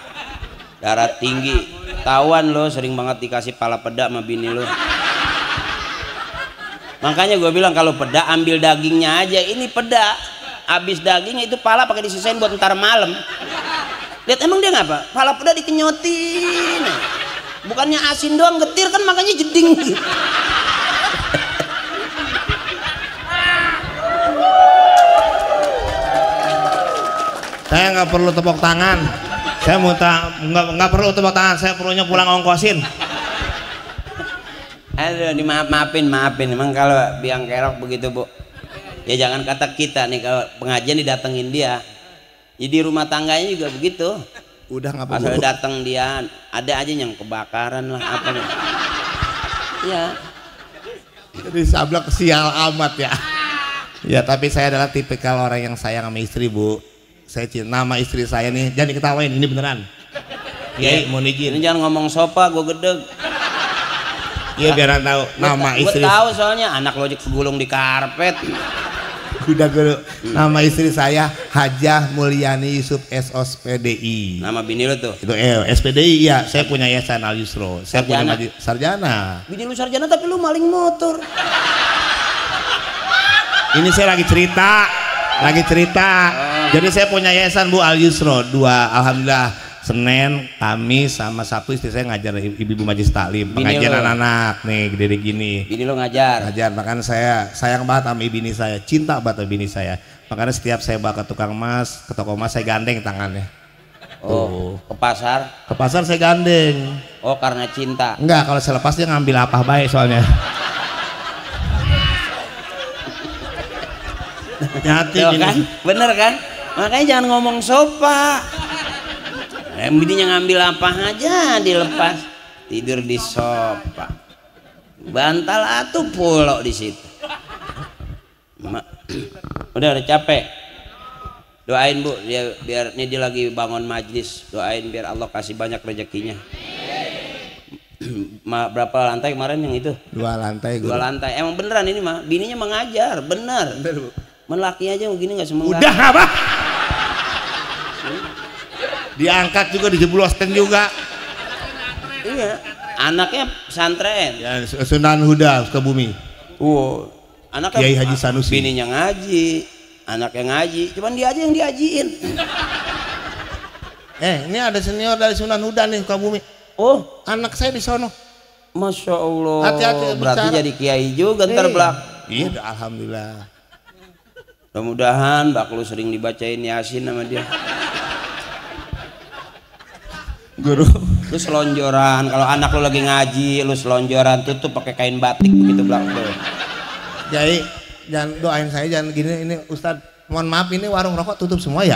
A: darah tinggi, tawan lo sering banget dikasih pala peda sama bini lo. Makanya gue bilang kalau peda ambil dagingnya aja, ini peda. Habis dagingnya itu pala pakai disisain buat ntar malam. Lihat emang dia ngapa? Pala peda dikenyotin. Bukannya asin doang getir kan makanya jeding.
B: Saya nggak perlu tepuk tangan. Saya mau nggak perlu tepuk tangan. Saya perlunya pulang ongkosin.
A: Aduh, maafin. Emang kalau biang kerok begitu Bu. Ya jangan kata kita nih kalau pengajian didatengin dia. Jadi rumah tangganya juga begitu.
B: Udah nggak
A: perlu. Pas datang dia ada aja yang kebakaran lah apa nih. Ya.
B: Jadi sablak sial amat ya. Ya tapi saya adalah tipikal orang yang sayang sama istri Bu. Saya cinta nama istri saya nih. Jangan diketawain ini beneran. Iya, mau izin.
A: Ini jangan ngomong sopa, gue gedeg.
B: Iya biar tahu nama istri.
A: Gue tahu soalnya anak lo gulung di karpet.
B: Udah gue nama istri saya Hajah Mulyani Yusuf SOSPDI.
A: Nama bini lo tuh?
B: Itu SPDI ya. Saya punya yayasan Al Yusro. Saya punya sarjana.
A: Bini lu sarjana tapi lu maling motor.
B: Ini saya lagi cerita. Lagi cerita. Jadi saya punya yayasan Bu Al Yusro 2. Alhamdulillah Senin, Kamis sama Sabtu istri saya ngajar ibu-ibu majelis taklim, pengajian anak-anak nih gede gini.
A: Bini lo ngajar.
B: Makanya saya sayang banget sama bini saya, cinta banget sama bini saya. Makanya setiap saya bawa ke tukang emas, ke toko emas saya gandeng tangannya.
A: Oh, ke pasar?
B: Ke pasar saya gandeng.
A: Oh, karena cinta.
B: Enggak, kalau saya lepas dia ngambil apa baik soalnya. Hati
A: kan? Bener kan? Makanya jangan ngomong sopa. Bininya ngambil apa aja dilepas, tidur di sofa, bantal atuh pulau di situ. Udah capek. Doain Bu, biar ini dia lagi bangun majlis. Doain biar Allah kasih banyak rezekinya. Berapa lantai kemarin yang itu?
B: 2 lantai.
A: 2 lantai. Emang beneran ini mah, bininya mengajar, bener. Melaki aja begini nggak semangat.
B: Udah apa? Diangkat juga, dijebloskan juga.
A: Iya, anaknya pesantren.
B: Ya, Sunan Huda Sukabumi.
A: Anaknya
B: Kiai Haji Sanusi.
A: Bininya ngaji, anaknya ngaji, cuman dia aja yang diajiin.
B: Ini ada senior dari Sunan Huda nih Sukabumi.
A: Oh,
B: anak saya di sono.
A: Masya Allah.
B: Hati-hati
A: berarti
B: bicara.
A: Jadi kiai juga ntar belak.
B: Iya, alhamdulillah.
A: Mudah-mudahan bak lu sering dibacain Yasin sama dia.
B: Guru,
A: lu selonjoran kalau anak lu lagi ngaji, lu selonjoran tutup pakai kain batik begitu belak tuh.
B: Jadi jangan doain saya jangan gini, ini Ustadz mohon maaf ini warung rokok tutup semua ya.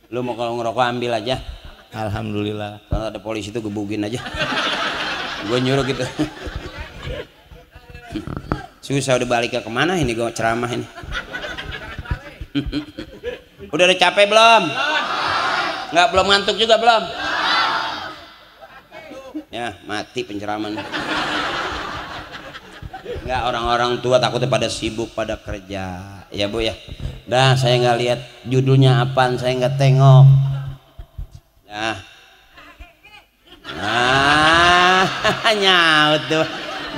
A: Lu mau kalau ngerokok ambil aja.
B: Alhamdulillah.
A: Kalau ada polisi tuh gebugin aja. Gue nyuruh gitu. Susah udah balik ke kemana ini gue ceramah ini. Udah capek belum? Nggak, belum ngantuk juga belum? Ya mati penceraman. Nggak, orang-orang tua takutnya pada sibuk pada kerja ya Bu ya. Dah saya nggak lihat judulnya apaan, saya nggak tengok. Nyaut tuh.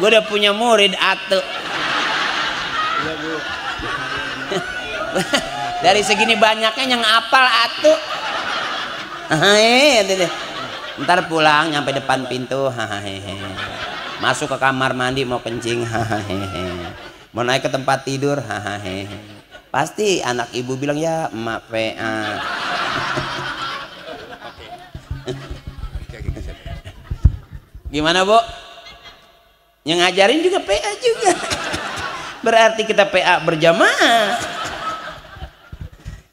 A: Gue udah punya murid atuh. Dari segini banyaknya yang apal atuh. Ntar pulang nyampe depan pintu, masuk ke kamar mandi mau kencing, mau naik ke tempat tidur, pasti anak ibu bilang ya emak PA. Gimana Bu? Yang ngajarin juga PA juga. Berarti kita PA berjamaah.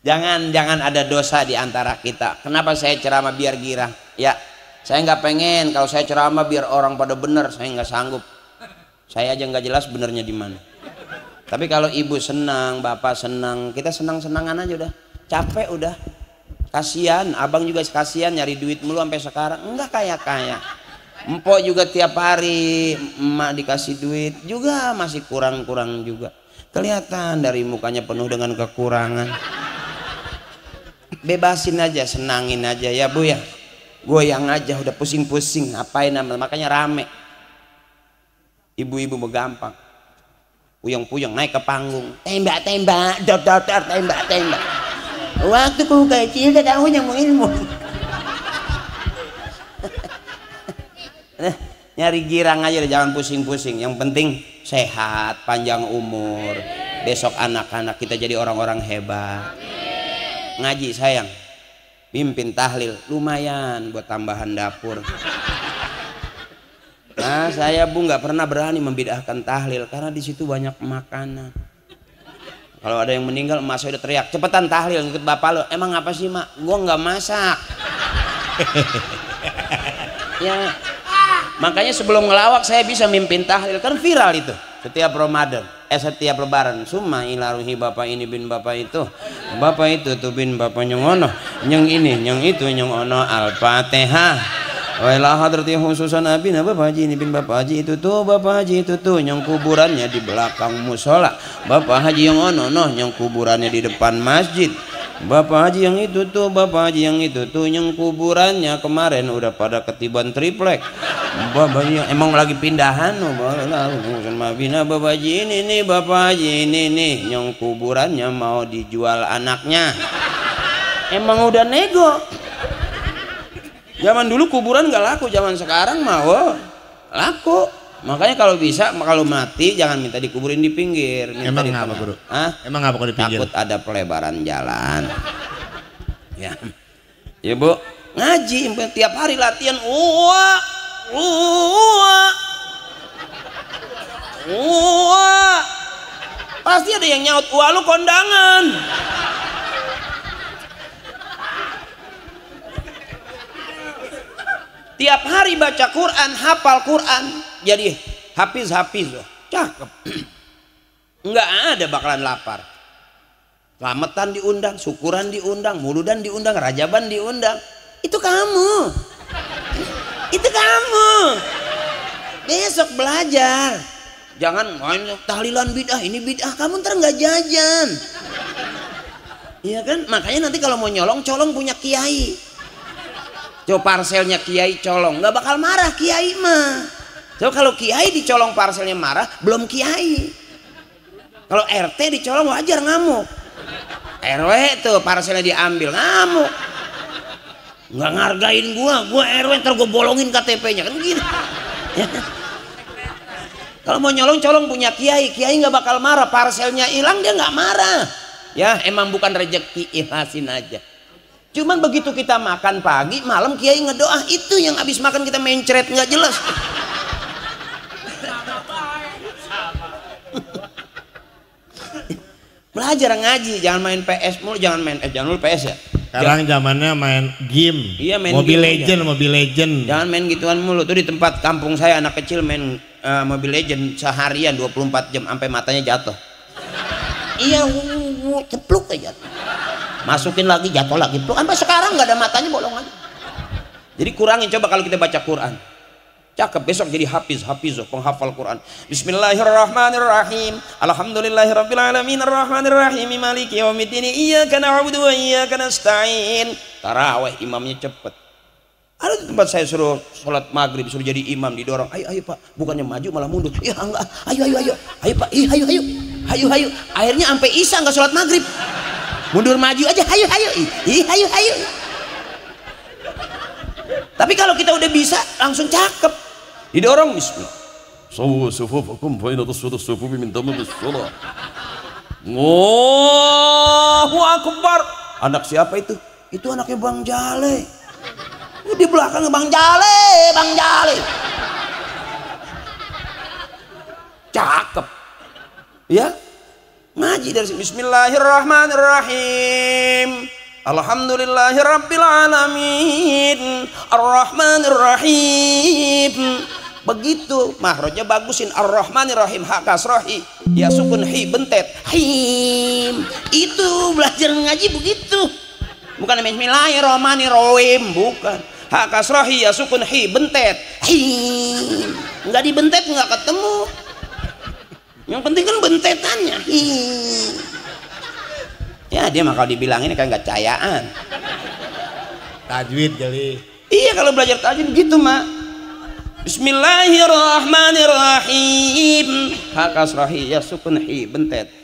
A: Jangan ada dosa di antara kita. Kenapa saya ceramah biar girang? Ya, saya nggak pengen kalau saya ceramah biar orang pada bener. Saya nggak sanggup. Saya aja nggak jelas benernya di mana. Tapi kalau ibu senang, bapak senang, kita senang-senangan aja udah. Capek udah. Kasihan, abang juga kasihan nyari duit mulu sampai sekarang. Enggak kaya-kaya. Empok juga tiap hari emak dikasih duit juga masih kurang-kurang juga. Kelihatan dari mukanya penuh dengan kekurangan. Bebasin aja, senangin aja ya Bu ya. Goyang aja, udah pusing-pusing ngapain namanya, makanya rame. Ibu-ibu begampang. Puyeng-puyeng naik ke panggung. Tembak-tembak, dor-dor, tembak-tembak. Waktu ku kecil udah tahu yang mau ilmu. Nyari girang aja deh, jangan pusing-pusing. Yang penting sehat, panjang umur. Besok anak-anak kita jadi orang-orang hebat. Ngaji sayang, pimpin tahlil lumayan buat tambahan dapur. Nah saya Bu nggak pernah berani membidahkan tahlil karena di situ banyak makanan. Kalau ada yang meninggal emak saya udah teriak cepetan tahlil ngikut bapak lo. Emang apa sih mak? Gua nggak masak. Ya makanya sebelum ngelawak saya bisa mimpin tahlil, kan viral itu setiap Ramadan. Setiap lebaran summa ilaruhi bapak ini bin bapak itu, bapak itu tuh bin bapaknya ngono, yang ini yang itu yang ono. Al-Fatihah wa ila hadrati khususan abina bapak haji ini bin bapak haji itu tuh, bapak haji itu tuh yang kuburannya di belakang musola, bapak haji yang ono noh yang kuburannya di depan masjid, bapak haji yang itu tuh, bapak haji yang itu tuh yang kuburannya kemarin udah pada ketiban triplek, Bapaknya emang lagi pindahan Mabina Bapak Haji ini nih, Bapak Haji ini nih nyong kuburannya mau dijual anaknya. Emang udah nego. Zaman dulu kuburan gak laku, zaman sekarang mau laku. Makanya kalau bisa, kalau mati jangan minta dikuburin di pinggir.
B: Emang ngapa Guru? Emang ngapa kalau di pinggir?
A: Takut ada pelebaran jalan. Ya, ya Bu, ngaji tiap hari latihan. Pasti ada yang nyaut, wah lu kondangan. Tiap hari baca Quran, hafal Quran, jadi hafiz loh, cakep. Nggak ada bakalan lapar. Selamatan diundang, syukuran diundang, muludan diundang, rajaban diundang. Itu kamu. Itu kamu. Besok belajar. Jangan main tahlilan bid'ah, ini bid'ah, kamu ntar nggak jajan. Iya kan? Makanya nanti kalau mau nyolong, colong punya kiai. Coba parselnya kiai colong, nggak bakal marah kiai mah. Coba kalau kiai dicolong parselnya marah, belum kiai. Kalau RT dicolong wajar ngamuk. RW tuh parselnya diambil ngamuk. Nggak ngargain gua RW ntar gua bolongin KTP-nya kan gitu. Ya. Kalau mau nyolong colong punya kiai nggak bakal marah, parselnya hilang dia nggak marah. Ya emang bukan rezeki, ikhlasin aja. Cuman begitu kita makan pagi, malam kiai ngedoa, itu yang habis makan kita mencret nggak jelas. Belajar ngaji, jangan main PS mulu, jangan dulu PS ya.
B: Sekarang zamannya main game.
A: Iya, main
B: Mobile
A: game
B: Legend.
A: Jangan main gituan mulu. Tuh di tempat kampung saya anak kecil main Mobile Legend seharian 24 jam sampai matanya jatuh. Iya, cepluk aja. Masukin lagi jatuh lagi, sampai sekarang nggak ada matanya, bolong aja. Jadi kurangin coba kalau kita baca Quran, cakep. Besok jadi hafiz penghafal Quran. Bismillahirrahmanirrahim. Alhamdulillahirabbil alamin arrahmanirrahim maliki yaumiddin iyyaka na'budu wa iyyaka nasta'in. Tarawih imamnya cepet. Ada di tempat saya suruh sholat maghrib, suruh jadi imam, didorong, ayo Pak, bukannya maju malah mundur. Ya enggak, ayo Pak, ayo. Akhirnya sampai isya nggak sholat maghrib. Mundur maju aja, hayu. Tapi kalau kita udah bisa langsung cakep. Didorong bismillah. Sawu sufufakum fa inna tasfufu min tamamis shalah. Allahu akbar. Anak siapa itu? Itu anaknya Bang Jale. Di belakang Bang Jale. Cakep. Ya? Ngaji dari sini. Bismillahirrahmanirrahim. Alhamdulillahirabbil alamin arrahmanirrahim. Begitu mahrojnya bagusin, arrahmanirrahim hak kasrohi ya sukun hi bentet him. Itu belajar ngaji begitu, bukan bismillahirrahmanirrahim, bukan. Hak kasrohi ya sukun hi bentet him. Nggak dibentet nggak ketemu. Yang penting kan bentetannya. Ya dia mah kalau dibilangin kan nggak cayaan.
B: Tajwid kali.
A: Iya kalau belajar tajwid gitu mah. Bismillahirrahmanirrahim. Hakasrahi ya sukun hi bentet.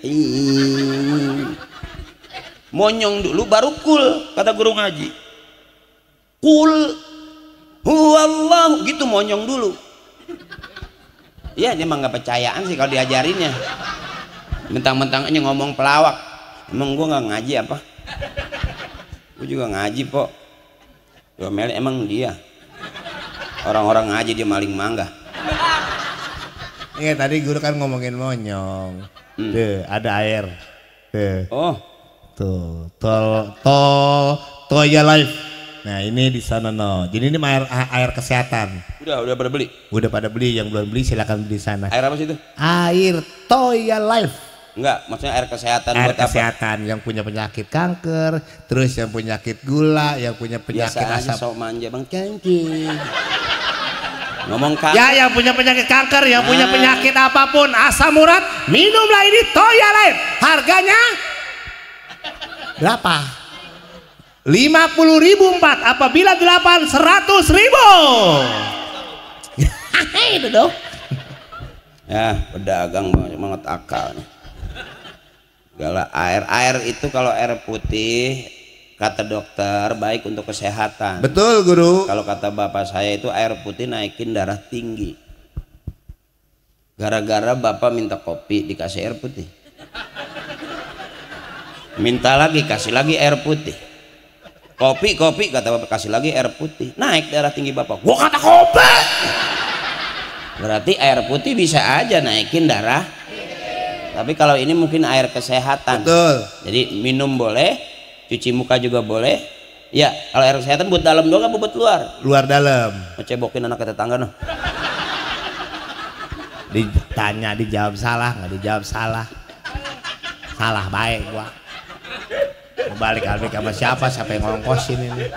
A: Monyong dulu baru kul, kata guru ngaji. Kul huwallahu gitu, monyong dulu. Ya dia mah nggak percayaan sih kalau diajarinnya. Mentang-mentang aja ngomong pelawak. Emang gua nggak ngaji apa? Gua juga ngaji pok. Domel emang dia. Orang-orang ngaji dia maling mangga.
B: Iya tadi guru kan ngomongin monyong. Tuh ada air. Tuh.
A: Oh.
B: Tuh. Toya Life. Nah ini di sana no. Jadi ini air kesehatan.
A: Udah pada beli.
B: Udah pada beli, yang belum beli silakan beli di sana.
A: Air apa sih itu?
B: Air Toya Life.
A: Enggak, maksudnya air kesehatan.
B: Air
A: buat
B: kesehatan apa? Yang punya penyakit kanker, terus yang penyakit gula, yang punya penyakit
A: biasa
B: asam.
A: Sok manja Bang Cangki. Ngomong kanker.
B: Ya yang punya penyakit kanker, yang punya penyakit apapun, asam urat, minumlah ini Toya Life. Harganya berapa? 50.000 4, apabila 8 100.000. dong.
A: Ya, pedagang banget akalnya. Segala air itu kalau air putih kata dokter baik untuk kesehatan.
B: Betul guru.
A: Kalau kata bapak saya itu air putih naikin darah tinggi. Gara-gara bapak minta kopi dikasih air putih. Minta lagi kasih lagi air putih. Kopi kata bapak kasih lagi air putih. Naik darah tinggi bapak. Gua kata kopi. Berarti air putih bisa aja naikin darah. Tapi kalau ini mungkin air kesehatan.
B: Betul.
A: Jadi minum boleh, cuci muka juga boleh. Ya, kalau air kesehatan buat dalam doang apa buat luar?
B: Luar dalam.
A: Ngecebokin anak tetangga noh.
B: Ditanya dijawab salah, nggak dijawab salah. Salah baik gua. Mau balik sama siapa yang ngongkosin ini?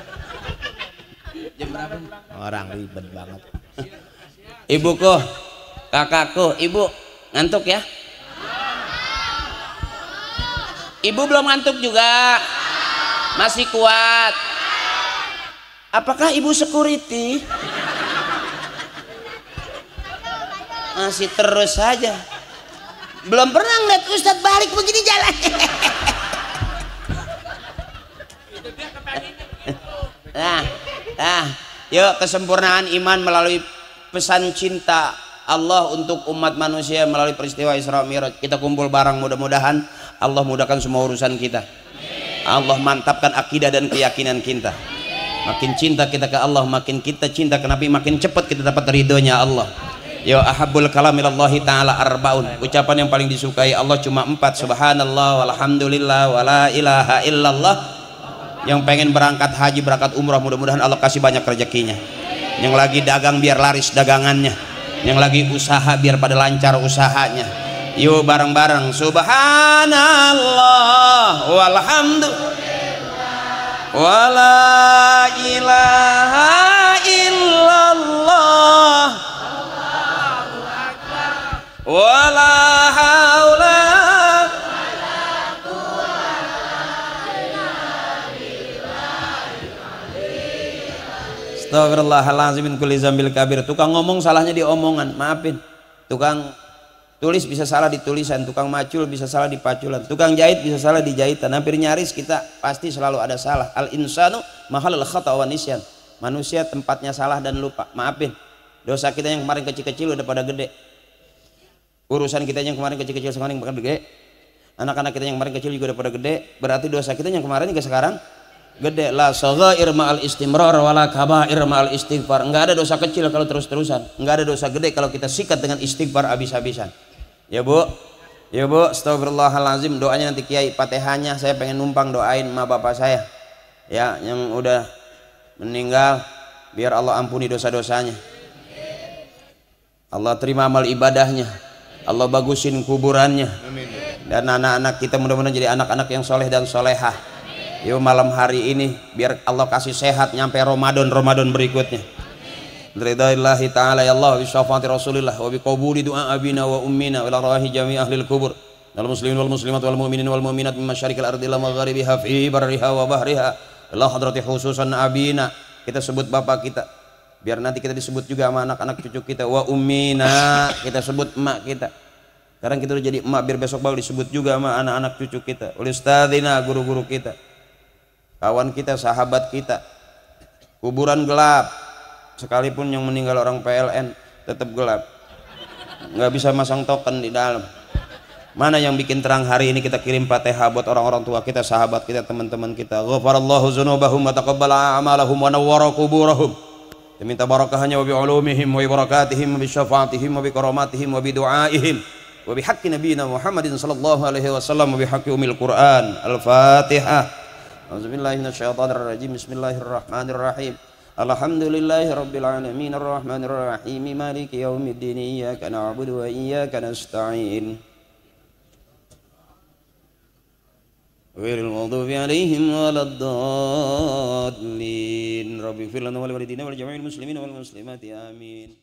A: Jam berapa?
B: Orang ribet banget.
A: Ibuku, kakakku, ibu ngantuk ya? Ibu belum ngantuk juga? Masih kuat? Apakah ibu security? Masih terus saja. Belum pernah ngeliat Ustadz balik begini jalan. Nah, yuk kesempurnaan iman melalui pesan cinta Allah untuk umat manusia melalui peristiwa Isra Mi'raj. Kita kumpul bareng, mudah-mudahan Allah mudahkan semua urusan kita. Allah mantapkan akidah dan keyakinan kita. Makin cinta kita ke Allah, makin kita cinta ke Nabi, makin cepat kita dapat ridhonya Allah. Ya ahabbul kalamillahi ta'ala arbaun. Ucapan yang paling disukai Allah cuma 4. Subhanallah walhamdulillah wala ilaha illallah. Yang pengen berangkat haji, berangkat umrah, mudah-mudahan Allah kasih banyak rezekinya. Yang lagi dagang biar laris dagangannya. Yang lagi usaha biar pada lancar usahanya. Yuk bareng-bareng subhanallah walhamdulillah wala ilaha illallah wala haula astagfirullahaladzim min kulli zambil kabir. Tukang ngomong salahnya di omongan, maafin. Tukang tulis bisa salah di tulisan, tukang macul bisa salah di paculan, tukang jahit bisa salah di jahitan. Hampir nyaris kita pasti selalu ada salah. Al insanu mahallul khata wa nisyan. Manusia tempatnya salah dan lupa. Maafin. Dosa kita yang kemarin kecil-kecil udah pada gede. Urusan kita yang kemarin kecil-kecil sekarang pada gede. Anak-anak kita yang kemarin kecil juga udah pada gede. Berarti dosa kita yang kemarin juga sekarang gede. La saghair ma'al istimrar wala kabair ma'al istighfar. Enggak ada dosa kecil kalau terus-terusan. Enggak ada dosa gede kalau kita sikat dengan istighfar habis-habisan. Ya bu, astagfirullahalazim. Doanya nanti Kiai, Fatihahnya saya pengen numpang doain sama bapak saya, ya yang udah meninggal, biar Allah ampuni dosa-dosanya, Allah terima amal ibadahnya, Allah bagusin kuburannya, dan anak-anak kita mudah-mudahan jadi anak-anak yang soleh dan solehah. Yuk malam hari ini biar Allah kasih sehat nyampe Ramadan berikutnya. Ridaillahi ta'ala ya Allah bi syafaati Rasulillah wa bi qabuli du'a abina wa ummina wa rahi jami' ahli al-kubur wal muslimin wal muslimat wal mu'minin wal mu'minat min masyariqil ardi ila magharibiha fi barriha wa bahriha ila hadrati khususan abina. Kita sebut bapak kita biar nanti kita disebut juga sama anak-anak cucu kita. Wa ummina kita sebut emak kita. Sekarang kita udah jadi emak, biar besok baru disebut juga sama anak-anak cucu kita. Ul ustadzina, guru-guru kita, kawan kita, sahabat kita. Kuburan gelap, sekalipun yang meninggal orang PLN tetap gelap, nggak bisa masang token di dalam. Mana yang bikin terang hari ini? Kita kirim Fatihah buat orang-orang tua kita, sahabat kita, teman-teman kita. Ghafarallahu dzunubahum wa taqabbala a'malahum wa nawwara quburahum. Kita minta barakahnya wa bi ulumihim wa bi barakatihim wa bi syafaatihim wa bi karamatihim wa bi du'aihim wa bi haqqi nabiyina Muhammadin sallallahu alaihi wasallam wa bi haqqi umil Quran. Al-Fatihah. Auzubillahi minasyaitonir rajim. Bismillahirrahmanirrahim. Alhamdulillahi rabbil alamin arrahmanir rahim maliki yaumiddin iyyaka na'budu wa iyyaka nasta'in ghairil maghdubi 'alaihim waladdallin rabbighfir lana wa li walidina wal jami'il muslimin wal muslimati amin.